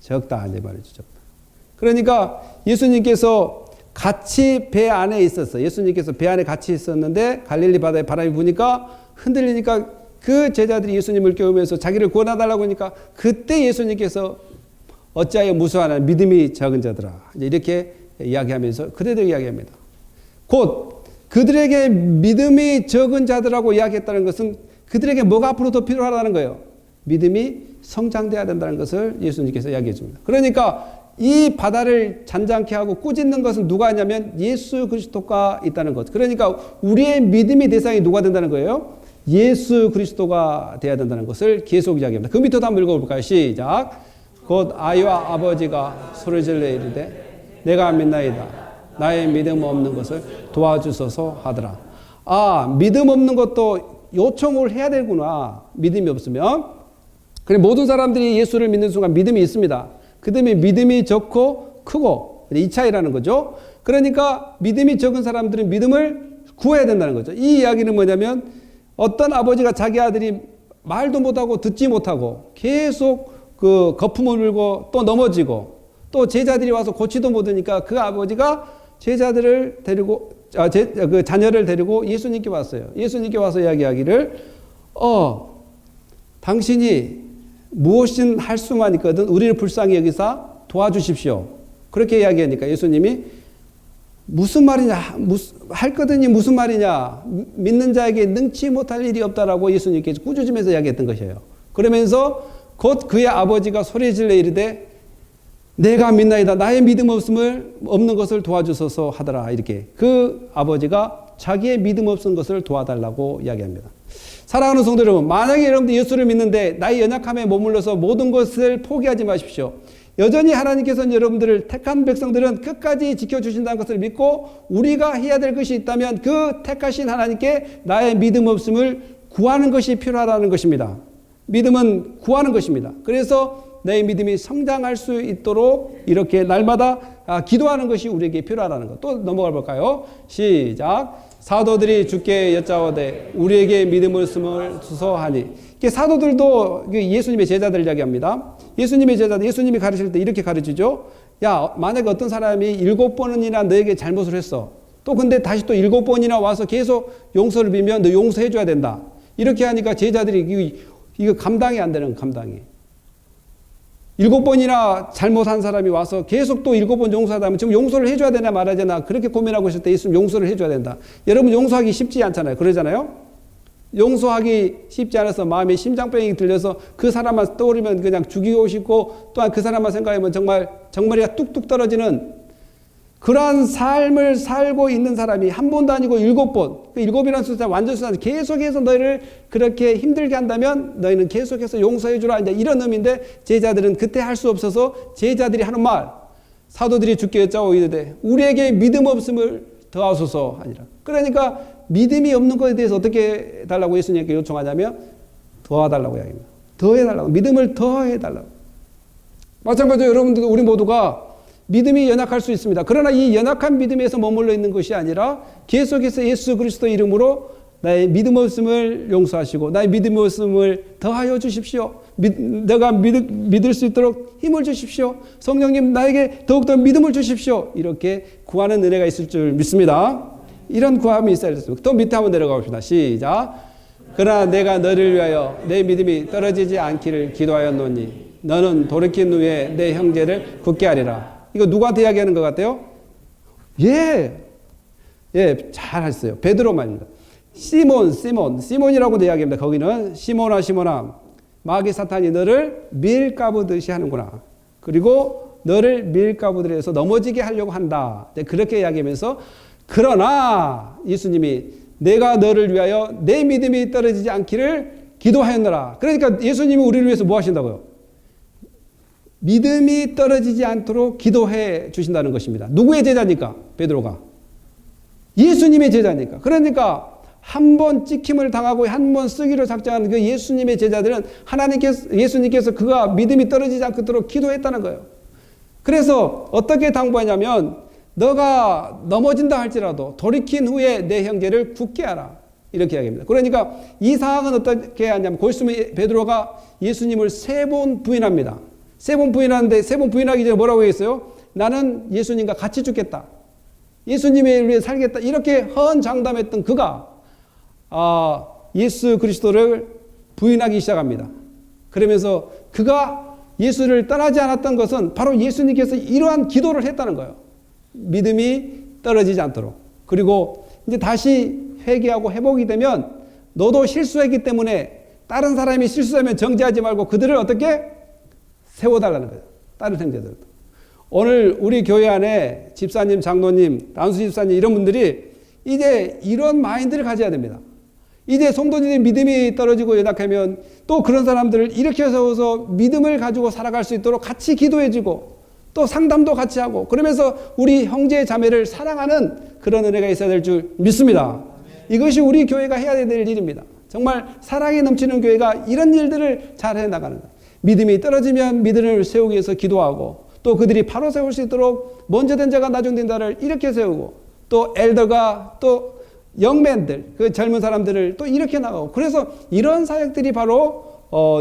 적다 이제 말이죠. 적다. 그러니까 예수님께서 같이 배 안에 있었어요. 예수님께서 배 안에 같이 있었는데 갈릴리 바다에 바람이 부니까 흔들리니까 그 제자들이 예수님을 깨우면서 자기를 구원해달라고 하니까 그때 예수님께서 어찌하여 무서워하나 믿음이 작은 자들아 이렇게 이야기하면서 그대로 이야기합니다. 곧 그들에게 믿음이 적은 자들하고 이야기했다는 것은 그들에게 뭐가 앞으로 더 필요하다는 거예요. 믿음이 성장돼야 된다는 것을 예수님께서 이야기해 줍니다. 그러니까 이 바다를 잔잔케 하고 꾸짖는 것은 누가 하냐면 예수 그리스도가 있다는 것. 그러니까 우리의 믿음의 대상이 누가 된다는 거예요? 예수 그리스도가 돼야 된다는 것을 계속 이야기합니다. 그 밑에도 한번 읽어볼까요? 시작. 곧 아이와 아버지가 소리질러 이르되 내가 믿나이다. 나의 믿음 없는 것을 도와주소서 하더라. 믿음 없는 것도 요청을 해야 되구나. 믿음이 없으면. 그래 모든 사람들이 예수를 믿는 순간 믿음이 있습니다. 그 다음에 믿음이 적고 크고 이 차이라는 거죠. 그러니까 믿음이 적은 사람들은 믿음을 구해야 된다는 거죠. 이 이야기는 뭐냐면 어떤 아버지가 자기 아들이 말도 못하고 듣지 못하고 계속 그 거품을 물고 또 넘어지고 또 제자들이 와서 고치도 못하니까 그 아버지가 제자들을 데리고 그 자녀를 데리고 예수님께 왔어요. 예수님께 와서 이야기하기를 당신이 무엇인 할 수만 있거든 우리를 불쌍히 여기사 도와주십시오. 그렇게 이야기하니까 예수님이 무슨 말이냐 할 거더니 무슨 말이냐 믿는 자에게 능치 못할 일이 없다라고 예수님께서 꾸짖으면서 이야기했던 것이에요. 그러면서 곧 그의 아버지가 소리질러 이르되 내가 믿나이다. 나의 믿음 없는 것을 도와주소서 하더라. 이렇게 그 아버지가 자기의 믿음 없는 것을 도와달라고 이야기합니다. 사랑하는 성도 여러분, 만약에 여러분들 예수를 믿는데 나의 연약함에 머물러서 모든 것을 포기하지 마십시오. 여전히 하나님께서는 여러분들을 택한 백성들은 끝까지 지켜주신다는 것을 믿고 우리가 해야 될 것이 있다면 그 택하신 하나님께 나의 믿음 없음을 구하는 것이 필요하다는 것입니다. 믿음은 구하는 것입니다. 그래서 내 믿음이 성장할 수 있도록 이렇게 날마다 기도하는 것이 우리에게 필요하다는 것. 또 넘어가 볼까요? 시작. 사도들이 주께 여짜오되 우리에게 믿음을 쓰을 주소하니. 사도들도 예수님의 제자들 이야기합니다. 예수님의 제자들, 예수님이 가르칠 때 이렇게 가르치죠. 야, 만약에 어떤 사람이 7번이나 너에게 잘못을 했어. 또 근데 다시 또 7번이나 와서 계속 용서를 빌면 너 용서해 줘야 된다. 이렇게 하니까 제자들이 이거 감당이 안 되는 감당이. 7번이나 잘못한 사람이 와서 계속 또 7번 용서하다 하면 지금 용서를 해줘야 되나 말아야 되나 그렇게 고민하고 있을 때 예수님 용서를 해줘야 된다. 여러분 용서하기 쉽지 않잖아요. 그러잖아요. 용서하기 쉽지 않아서 마음에 심장병이 들려서 그 사람만 떠오르면 그냥 죽이고 싶고 또한 그 사람만 생각하면 정말 정머리가 뚝뚝 떨어지는 그러한 삶을 살고 있는 사람이 한 번도 아니고 7번, 그 7이라는 숫자 완전 숫자 계속해서 너희를 그렇게 힘들게 한다면 너희는 계속해서 용서해 주라. 이제 이런 의미인데 제자들은 그때 할 수 없어서 제자들이 하는 말, 사도들이 주께 여짜오 이르되 우리에게 믿음 없음을 더하소서 하니라. 그러니까 믿음이 없는 것에 대해서 어떻게 해달라고 예수님께 요청하냐면 더해달라고 이야기합니다. 더해달라고. 믿음을 더해달라고. 마찬가지로 여러분들 우리 모두가 믿음이 연약할 수 있습니다. 그러나 이 연약한 믿음에서 머물러 있는 것이 아니라 계속해서 예수 그리스도 이름으로 나의 믿음 없음을 용서하시고 나의 믿음 없음을 더하여 주십시오. 내가 믿을 수 있도록 힘을 주십시오. 성령님 나에게 더욱더 믿음을 주십시오. 이렇게 구하는 은혜가 있을 줄 믿습니다. 이런 구함이 있어야 됐습니다. 또 밑에 한번 내려가 봅시다. 시작. 그러나 내가 너를 위하여 내 믿음이 떨어지지 않기를 기도하였노니 너는 돌이킨 후에 내 형제를 굳게 하리라. 이거 누구한테 이야기하는 것 같아요? 잘 하셨어요. 베드로 말입니다. 시몬이라고도 이야기합니다. 거기는 시몬아 마귀 사탄이 너를 밀가부듯이 하는구나. 그리고 너를 밀가부들에서 넘어지게 하려고 한다. 그렇게 이야기하면서 그러나 예수님이 내가 너를 위하여 내 믿음이 떨어지지 않기를 기도하였노라. 그러니까 예수님이 우리를 위해서 뭐 하신다고요? 믿음이 떨어지지 않도록 기도해 주신다는 것입니다. 누구의 제자니까? 베드로가. 예수님의 제자니까. 그러니까 한 번 찍힘을 당하고 한 번 쓰기로 작정한 그 예수님의 제자들은 예수님께서 그가 믿음이 떨어지지 않도록 기도했다는 거예요. 그래서 어떻게 당부하냐면 너가 넘어진다 할지라도 돌이킨 후에 내 형제를 굳게 하라. 이렇게 이야기합니다. 그러니까 이 상황은 어떻게 하냐면 골수면 베드로가 예수님을 3번 부인합니다. 3번 부인하는데 3번 부인하기 전에 뭐라고 했어요? 나는 예수님과 같이 죽겠다. 예수님을 위해 살겠다. 이렇게 헌장담했던 그가 예수 그리스도를 부인하기 시작합니다. 그러면서 그가 예수를 떠나지 않았던 것은 바로 예수님께서 이러한 기도를 했다는 거예요. 믿음이 떨어지지 않도록. 그리고 이제 다시 회개하고 회복이 되면 너도 실수했기 때문에 다른 사람이 실수하면 정죄하지 말고 그들을 어떻게 세워달라는 거예요. 다른 형제들도. 오늘 우리 교회 안에 집사님, 장로님, 단수 집사님 이런 분들이 이제 이런 마인드를 가져야 됩니다. 이제 성도들의 믿음이 떨어지고 연약하면 또 그런 사람들을 일으켜 세워서 믿음을 가지고 살아갈 수 있도록 같이 기도해주고 또 상담도 같이 하고 그러면서 우리 형제 자매를 사랑하는 그런 은혜가 있어야 될 줄 믿습니다. 이것이 우리 교회가 해야 될 일입니다. 정말 사랑이 넘치는 교회가 이런 일들을 잘 해나가는 거예요. 믿음이 떨어지면 믿음을 세우기 위해서 기도하고 또 그들이 바로 세울 수 있도록 먼저 된 자가 나중 된 자를 이렇게 세우고 또 엘더가 또 영맨들 그 젊은 사람들을 또 이렇게 나가고 그래서 이런 사역들이 바로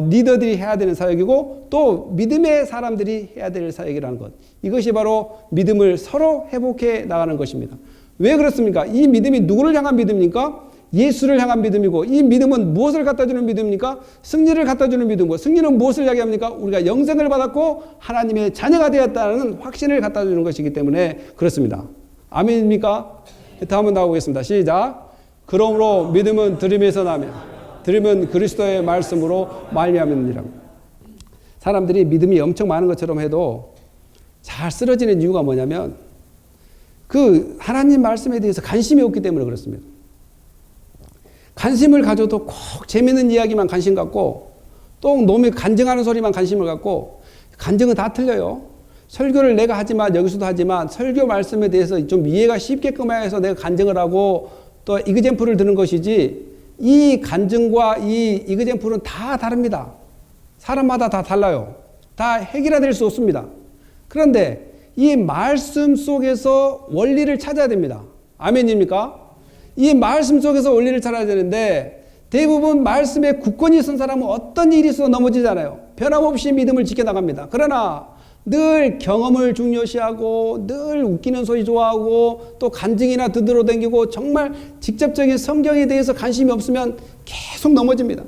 리더들이 해야 되는 사역이고 또 믿음의 사람들이 해야 될 사역이라는 것. 이것이 바로 믿음을 서로 회복해 나가는 것입니다. 왜 그렇습니까? 이 믿음이 누구를 향한 믿음입니까? 예수를 향한 믿음이고 이 믿음은 무엇을 갖다 주는 믿음입니까? 승리를 갖다 주는 믿음이고 승리는 무엇을 이야기합니까? 우리가 영생을 받았고 하나님의 자녀가 되었다는 확신을 갖다 주는 것이기 때문에 그렇습니다. 아멘입니까? 다음은 나오겠습니다. 시작. 그러므로 믿음은 들음에서 나며 들으면 그리스도의 말씀으로 말미암느니라. 사람들이 믿음이 엄청 많은 것처럼 해도 잘 쓰러지는 이유가 뭐냐면 그 하나님 말씀에 대해서 관심이 없기 때문에 그렇습니다. 관심을 가져도 꼭 재미있는 이야기만 관심 갖고 또 놈이 간증하는 소리만 관심을 갖고 간증은 다 틀려요. 설교를 내가 하지만 여기서도 하지만 설교 말씀에 대해서 좀 이해가 쉽게끔 해서 내가 간증을 하고 또 이그젠플을 드는 것이지 이 간증과 이 이그젠플은 다 다릅니다. 사람마다 다 달라요. 다 해결될 수 없습니다. 그런데 이 말씀 속에서 원리를 찾아야 됩니다. 아멘입니까? 이 말씀 속에서 원리를 찾아야 되는데 대부분 말씀에 굳건히 선 사람은 어떤 일이 있어도 넘어지잖아요. 변함없이 믿음을 지켜나갑니다. 그러나 늘 경험을 중요시하고 늘 웃기는 소리 좋아하고 또 간증이나 듣으러 다니고 정말 직접적인 성경에 대해서 관심이 없으면 계속 넘어집니다.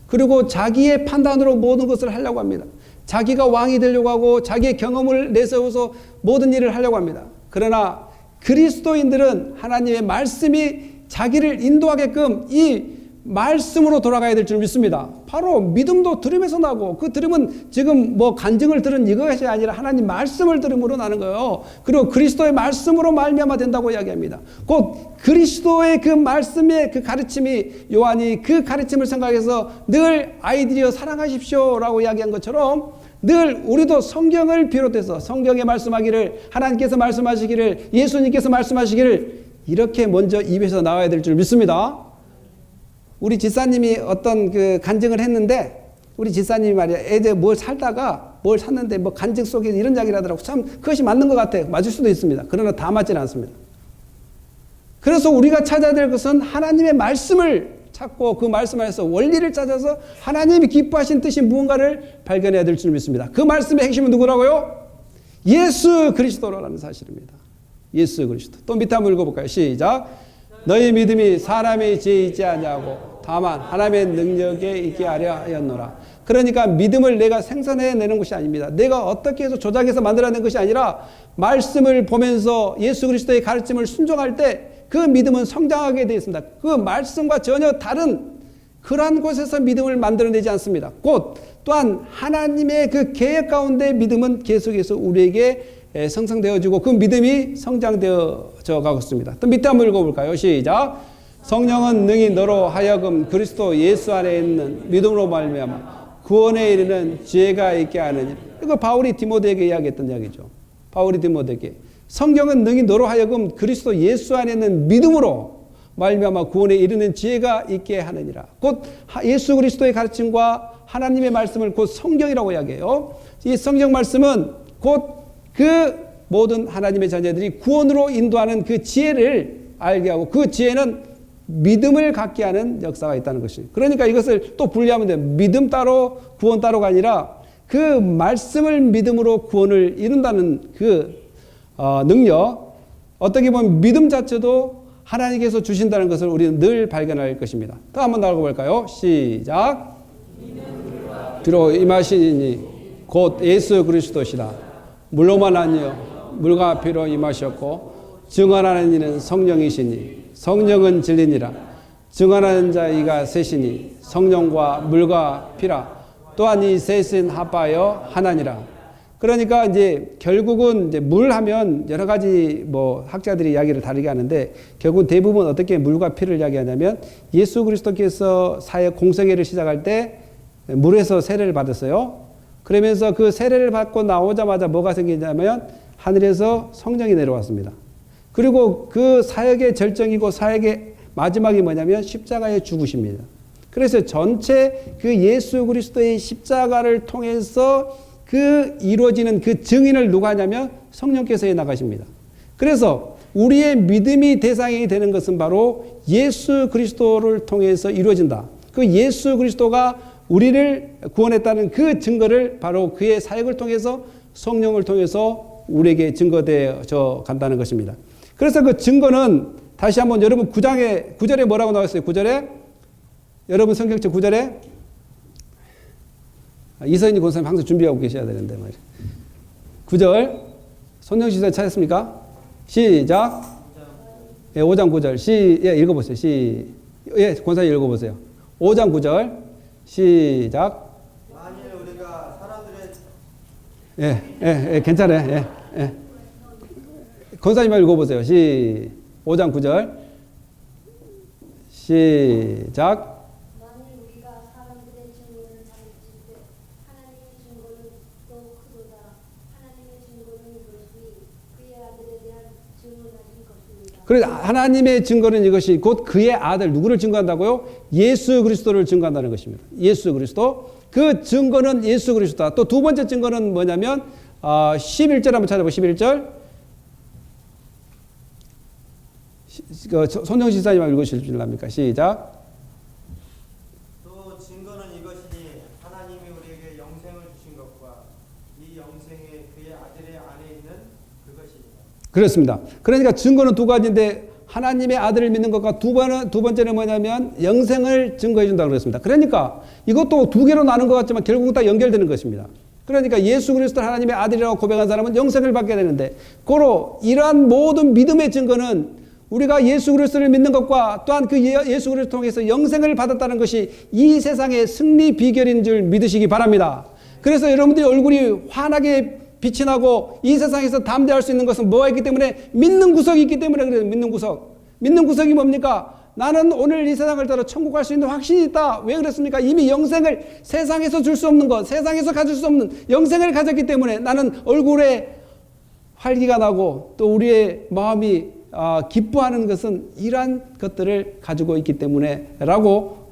그리고 자기의 판단으로 모든 것을 하려고 합니다. 자기가 왕이 되려고 하고 자기의 경험을 내세워서 모든 일을 하려고 합니다. 그러나 그리스도인들은 하나님의 말씀이 자기를 인도하게끔 이 말씀으로 돌아가야 될 줄 믿습니다. 바로 믿음도 들음에서 나고 그 들음은 지금 뭐 간증을 들은 이것이 아니라 하나님 말씀을 들음으로 나는 거예요. 그리고 그리스도의 말씀으로 말미암아 된다고 이야기합니다. 곧 그리스도의 그 말씀의 그 가르침이 요한이 그 가르침을 생각해서 늘 아이들이여 사랑하십시오 라고 이야기한 것처럼 늘 우리도 성경을 비롯해서 성경에 말씀하기를 하나님께서 말씀하시기를 예수님께서 말씀하시기를 이렇게 먼저 입에서 나와야 될 줄 믿습니다. 우리 집사님이 어떤 그 간증을 했는데 우리 집사님이 말이야 애들 뭘 살다가 뭘 샀는데 뭐 간증 속에 이런 이야기를 하더라고. 참 그것이 맞는 것 같아. 맞을 수도 있습니다. 그러나 다 맞지는 않습니다. 그래서 우리가 찾아야 될 것은 하나님의 말씀을 찾고 그 말씀 안에서 원리를 찾아서 하나님이 기뻐하신 뜻이 무언가를 발견해야 될 줄 믿습니다. 그 말씀의 핵심은 누구라고요? 예수 그리스도라는 사실입니다. 예수 그리스도. 또 밑에 한번 읽어볼까요? 시작. 너희 믿음이 사람의 지혜에 있지 아니하고 다만 하나님의 능력에 있게 하려 하였노라. 그러니까 믿음을 내가 생산해내는 것이 아닙니다. 내가 어떻게 해서 조작해서 만들어낸 것이 아니라 말씀을 보면서 예수 그리스도의 가르침을 순종할 때 그 믿음은 성장하게 되어 있습니다. 그 말씀과 전혀 다른 그러한 곳에서 믿음을 만들어내지 않습니다. 곧 또한 하나님의 그 계획 가운데 믿음은 계속해서 우리에게 생성되어지고 그 믿음이 성장되어져 가고 있습니다. 또 밑에 한번 읽어볼까요? 시작. 성령은 능히 너로 하여금 그리스도 예수 안에 있는 믿음으로 말미암아 구원에 이르는 지혜가 있게 하느니라. 이거 바울이 디모데에게 이야기했던 이야기죠. 바울이 디모데에게 성경은 능히 너로 하여금 그리스도 예수 안에 있는 믿음으로 말미암아 구원에 이르는 지혜가 있게 하느니라. 곧 예수 그리스도의 가르침과 하나님의 말씀을 곧 성경이라고 이야기해요. 이 성경 말씀은 곧 그 모든 하나님의 자녀들이 구원으로 인도하는 그 지혜를 알게 하고 그 지혜는 믿음을 갖게 하는 역사가 있다는 것입니다. 그러니까 이것을 또 분리하면 돼요. 믿음 따로 구원 따로가 아니라 그 말씀을 믿음으로 구원을 이룬다는 그 능력, 어떻게 보면 믿음 자체도 하나님께서 주신다는 것을 우리는 늘 발견할 것입니다. 또 한번 나가볼까요? 시작. 주로 임하시니 곧 예수 그리스도시라. 물로만 아니요 물과 피로 임하셨고 증언하는 이는 성령이시니 성령은 진리니라. 증언하는 자 이가 셋이니 성령과 물과 피라. 또한 이 셋은 합하여 하나니라. 그러니까 이제 결국은 이제 물 하면 여러 가지 뭐 학자들이 이야기를 다르게 하는데 결국 대부분 어떻게 물과 피를 이야기하냐면 예수 그리스도께서 사역 공생애를 시작할 때 물에서 세례를 받았어요. 그러면서 그 세례를 받고 나오자마자 뭐가 생기냐면 하늘에서 성령이 내려왔습니다. 그리고 그 사역의 절정이고 사역의 마지막이 뭐냐면 십자가의 죽으십니다. 그래서 전체 그 예수 그리스도의 십자가를 통해서 그 이루어지는 그 증인을 누가 하냐면 성령께서 해 나가십니다. 그래서 우리의 믿음이 대상이 되는 것은 바로 예수 그리스도를 통해서 이루어진다. 그 예수 그리스도가 우리를 구원했다는 그 증거를 바로 그의 사역을 통해서 성령을 통해서 우리에게 증거되어져 간다는 것입니다. 그래서 그 증거는 다시 한번 여러분 9절에 뭐라고 나왔어요? 9절에 여러분 성경책 9절에 이서인이 권사님 항상 준비하고 계셔야 되는데 말이에요. 9절 손영시사 찾았습니까? 시작. 예, 5장 9절 예, 읽어보세요. 예, 권사님 읽어보세요. 5장 9절 시작. 만일 우리가 예, 사람들의 괜찮아요. 예. 권사님 읽어보세요. 5장 9절 시작. 그래서 하나님의 증거는 이것이 곧 그의 아들 누구를 증거한다고요? 예수 그리스도를 증거한다는 것입니다. 예수 그리스도. 그 증거는 예수 그리스도다. 또 두 번째 증거는 뭐냐면 11절 한번 찾아보세요. 11절. 손정신 사님 읽으실 줄 압니까? 시작. 또 증거는 이것이니 하나님이 우리에게 영생을 주신 것과 이 영생이 그의 아들의 안에 있는 그것입니다. 그렇습니다. 그러니까 증거는 두 가지인데 하나님의 아들을 믿는 것과 두 번째는 뭐냐면 영생을 증거해 준다고 그랬습니다. 그러니까 이것도 두 개로 나눈 것 같지만 결국 다 연결되는 것입니다. 그러니까 예수 그리스도를 하나님의 아들이라고 고백한 사람은 영생을 받게 되는데 고로 이러한 모든 믿음의 증거는 우리가 예수 그리스도를 믿는 것과 또한 그 예수 그리스도를 통해서 영생을 받았다는 것이 이 세상의 승리 비결인 줄 믿으시기 바랍니다. 그래서 여러분들이 얼굴이 환하게 빛이 나고 이 세상에서 담대할 수 있는 것은 뭐가 있기 때문에 믿는 구석이 있기 때문에 그래요. 믿는 구석. 믿는 구석이 뭡니까? 나는 오늘 이 세상을 따라 천국 갈 수 있는 확신이 있다. 왜 그랬습니까? 이미 영생을 세상에서 줄 수 없는 것, 세상에서 가질 수 없는 영생을 가졌기 때문에 나는 얼굴에 활기가 나고 또 우리의 마음이 기뻐하는 것은 이러한 것들을 가지고 있기 때문에 라고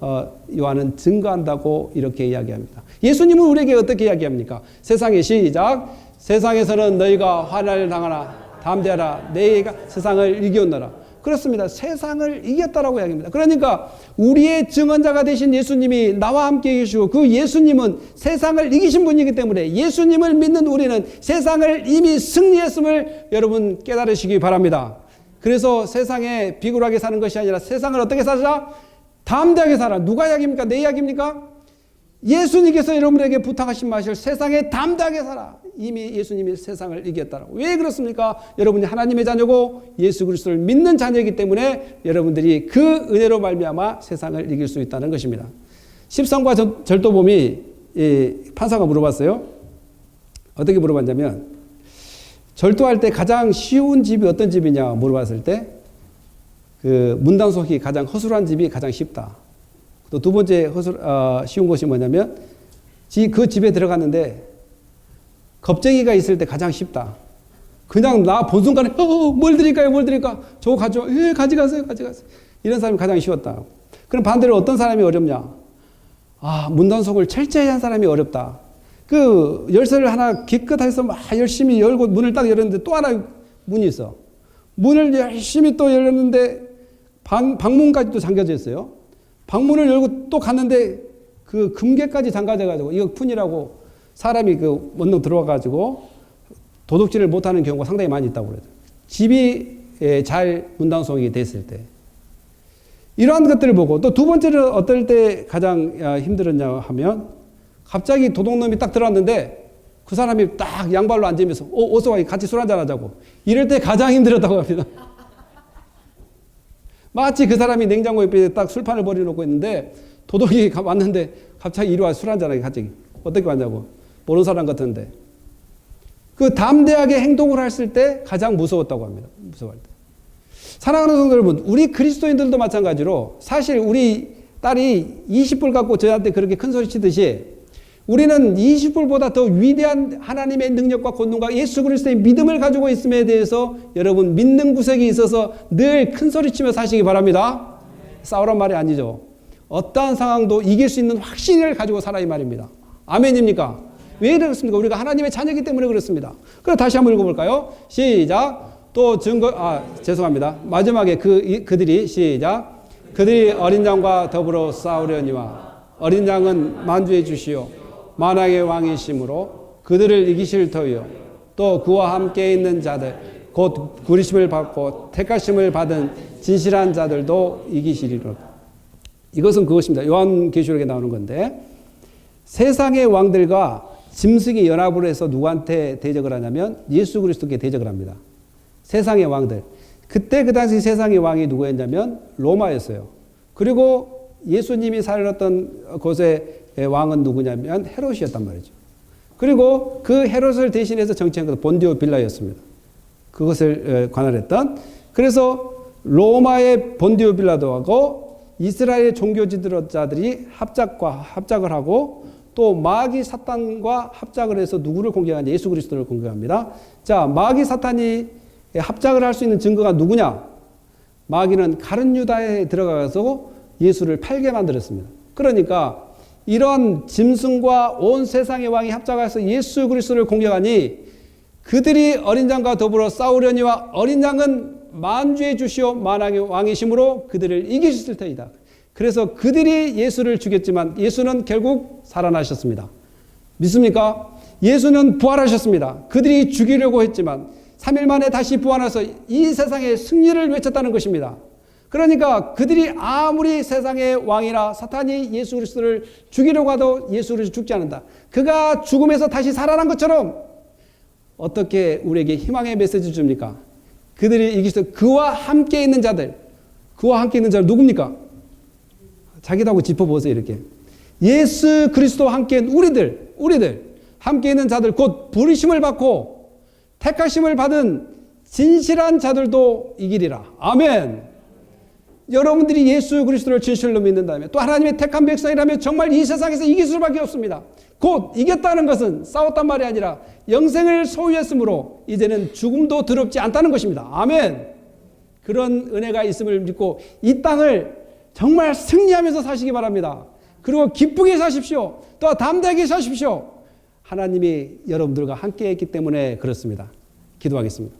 요한은 증거한다고 이렇게 이야기합니다. 예수님은 우리에게 어떻게 이야기합니까? 세상의 시작. 세상에서는 너희가 환난을 당하나 담대하라. 내가 세상을 이겼노라. 그렇습니다. 세상을 이겼다라고 이야기합니다. 그러니까 우리의 증언자가 되신 예수님이 나와 함께 계시고 그 예수님은 세상을 이기신 분이기 때문에 예수님을 믿는 우리는 세상을 이미 승리했음을 여러분 깨달으시기 바랍니다. 그래서 세상에 비굴하게 사는 것이 아니라 세상을 어떻게 살자? 담대하게 살아. 누가 이야기입니까? 내 이야기입니까? 예수님께서 여러분에게 부탁하신 말씀, 세상에 담대하게 살아. 이미 예수님이 세상을 이겼다라고. 왜 그렇습니까? 여러분이 하나님의 자녀고 예수 그리스도를 믿는 자녀이기 때문에 여러분들이 그 은혜로 말미암아 세상을 이길 수 있다는 것입니다. 십성과 절도범이 판사가 물어봤어요. 어떻게 물어봤냐면 절도할 때 가장 쉬운 집이 어떤 집이냐 물어봤을 때 그 문단속이 가장 허술한 집이 가장 쉽다. 또 두 번째 쉬운 것이 뭐냐면 그 집에 들어갔는데 겁쟁이가 있을 때 가장 쉽다. 그냥 나 본 순간에 뭘 드릴까요? 뭘 드릴까? 저거 가져와. 가져가세요. 가져가세요. 이런 사람이 가장 쉬웠다. 그럼 반대로 어떤 사람이 어렵냐? 문단속을 철저히 한 사람이 어렵다. 그 열쇠를 하나 기껏해서 막 열심히 열고 문을 딱 열었는데 또 하나 문이 있어. 문을 열심히 또 열었는데 방문까지도 잠겨져 있어요. 방문을 열고 또 갔는데 그 금괴까지 잠가져가지고 이거 푼이라고 사람이 그 원룸 들어와가지고 도둑질을 못하는 경우가 상당히 많이 있다고 그래요. 집이 잘 문단속이 됐을 때. 이러한 것들을 보고 또 두 번째는 어떨 때 가장 힘들었냐 하면 갑자기 도둑놈이 딱 들어왔는데 그 사람이 딱 양발로 앉으면서 어서 와 같이 술 한잔 하자고. 이럴 때 가장 힘들었다고 합니다. 마치 그 사람이 냉장고 옆에 딱 술판을 버려놓고 있는데 도둑이 왔는데 갑자기 이리 와 술 한잔하게 갑자기. 어떻게 왔냐고. 모르는 사람 같은데. 그 담대하게 행동을 했을 때 가장 무서웠다고 합니다. 무서워할 때. 사랑하는 성도 여러분, 우리 그리스도인들도 마찬가지로 사실 우리 딸이 20불 갖고 저한테 그렇게 큰 소리 치듯이 우리는 20불보다 더 위대한 하나님의 능력과 권능과 예수 그리스도의 믿음을 가지고 있음에 대해서 여러분 믿는 구석이 있어서 늘 큰 소리 치며 사시기 바랍니다. 싸우란 말이 아니죠. 어떠한 상황도 이길 수 있는 확신을 가지고 살아 이 말입니다. 아멘입니까? 왜 그렇습니까? 우리가 하나님의 자녀이기 때문에 그렇습니다. 그럼 다시 한번 읽어볼까요? 시작. 또 죄송합니다. 마지막에 그들이 시작. 그들이 어린 양과 더불어 싸우려니와 어린 양은 만주해 주시오. 만왕의 왕이심으로 그들을 이기실 터이요. 또 그와 함께 있는 자들 곧 부르심을 받고 택하심을 받은 진실한 자들도 이기시리로다. 이것은 그것입니다. 요한계시록에 나오는 건데 세상의 왕들과 짐승이 연합을 해서 누구한테 대적을 하냐면 예수 그리스도께 대적을 합니다. 세상의 왕들. 그때 그 당시 세상의 왕이 누구였냐면 로마였어요. 그리고 예수님이 살았던 곳의 왕은 누구냐면 헤롯이었단 말이죠. 그리고 그 헤롯을 대신해서 정치한 것은 본디오 빌라였습니다. 그것을 관할했던. 그래서 로마의 본디오 빌라도 하고 이스라엘 종교 지도자들이 합작을 하고 또 마귀 사탄과 합작을 해서 누구를 공격하냐? 예수 그리스도를 공격합니다. 자, 마귀 사탄이 합작을 할 수 있는 증거가 누구냐? 마귀는 가룟 유다에 들어가서 예수를 팔게 만들었습니다. 그러니까 이런 짐승과 온 세상의 왕이 합작해서 예수 그리스도를 공격하니 그들이 어린 양과 더불어 싸우려니와 어린 양은 만주해 주시오 만왕의 왕이심으로 그들을 이기실 터이다. 그래서 그들이 예수를 죽였지만 예수는 결국 살아나셨습니다. 믿습니까? 예수는 부활하셨습니다. 그들이 죽이려고 했지만 3일 만에 다시 부활해서 이 세상에 승리를 외쳤다는 것입니다. 그러니까 그들이 아무리 세상의 왕이나 사탄이 예수 그리스도를 죽이려고 해도 예수 그리스도 죽지 않는다. 그가 죽음에서 다시 살아난 것처럼 어떻게 우리에게 희망의 메시지를 줍니까? 그들이 이기서 그와 함께 있는 자들 누굽니까? 자기도 하고 짚어보세요. 이렇게 예수 그리스도와 함께 있는 우리들 함께 있는 자들 곧 부르심을 받고 택하심을 받은 진실한 자들도 이기리라. 아멘. 여러분들이 예수 그리스도를 진실로 믿는다면 또 하나님의 택한 백성이라면 정말 이 세상에서 이길 수밖에 없습니다. 곧 이겼다는 것은 싸웠단 말이 아니라 영생을 소유했으므로 이제는 죽음도 두렵지 않다는 것입니다. 아멘. 그런 은혜가 있음을 믿고 이 땅을 정말 승리하면서 사시기 바랍니다. 그리고 기쁘게 사십시오. 또 담대하게 사십시오. 하나님이 여러분들과 함께 했기 때문에 그렇습니다. 기도하겠습니다.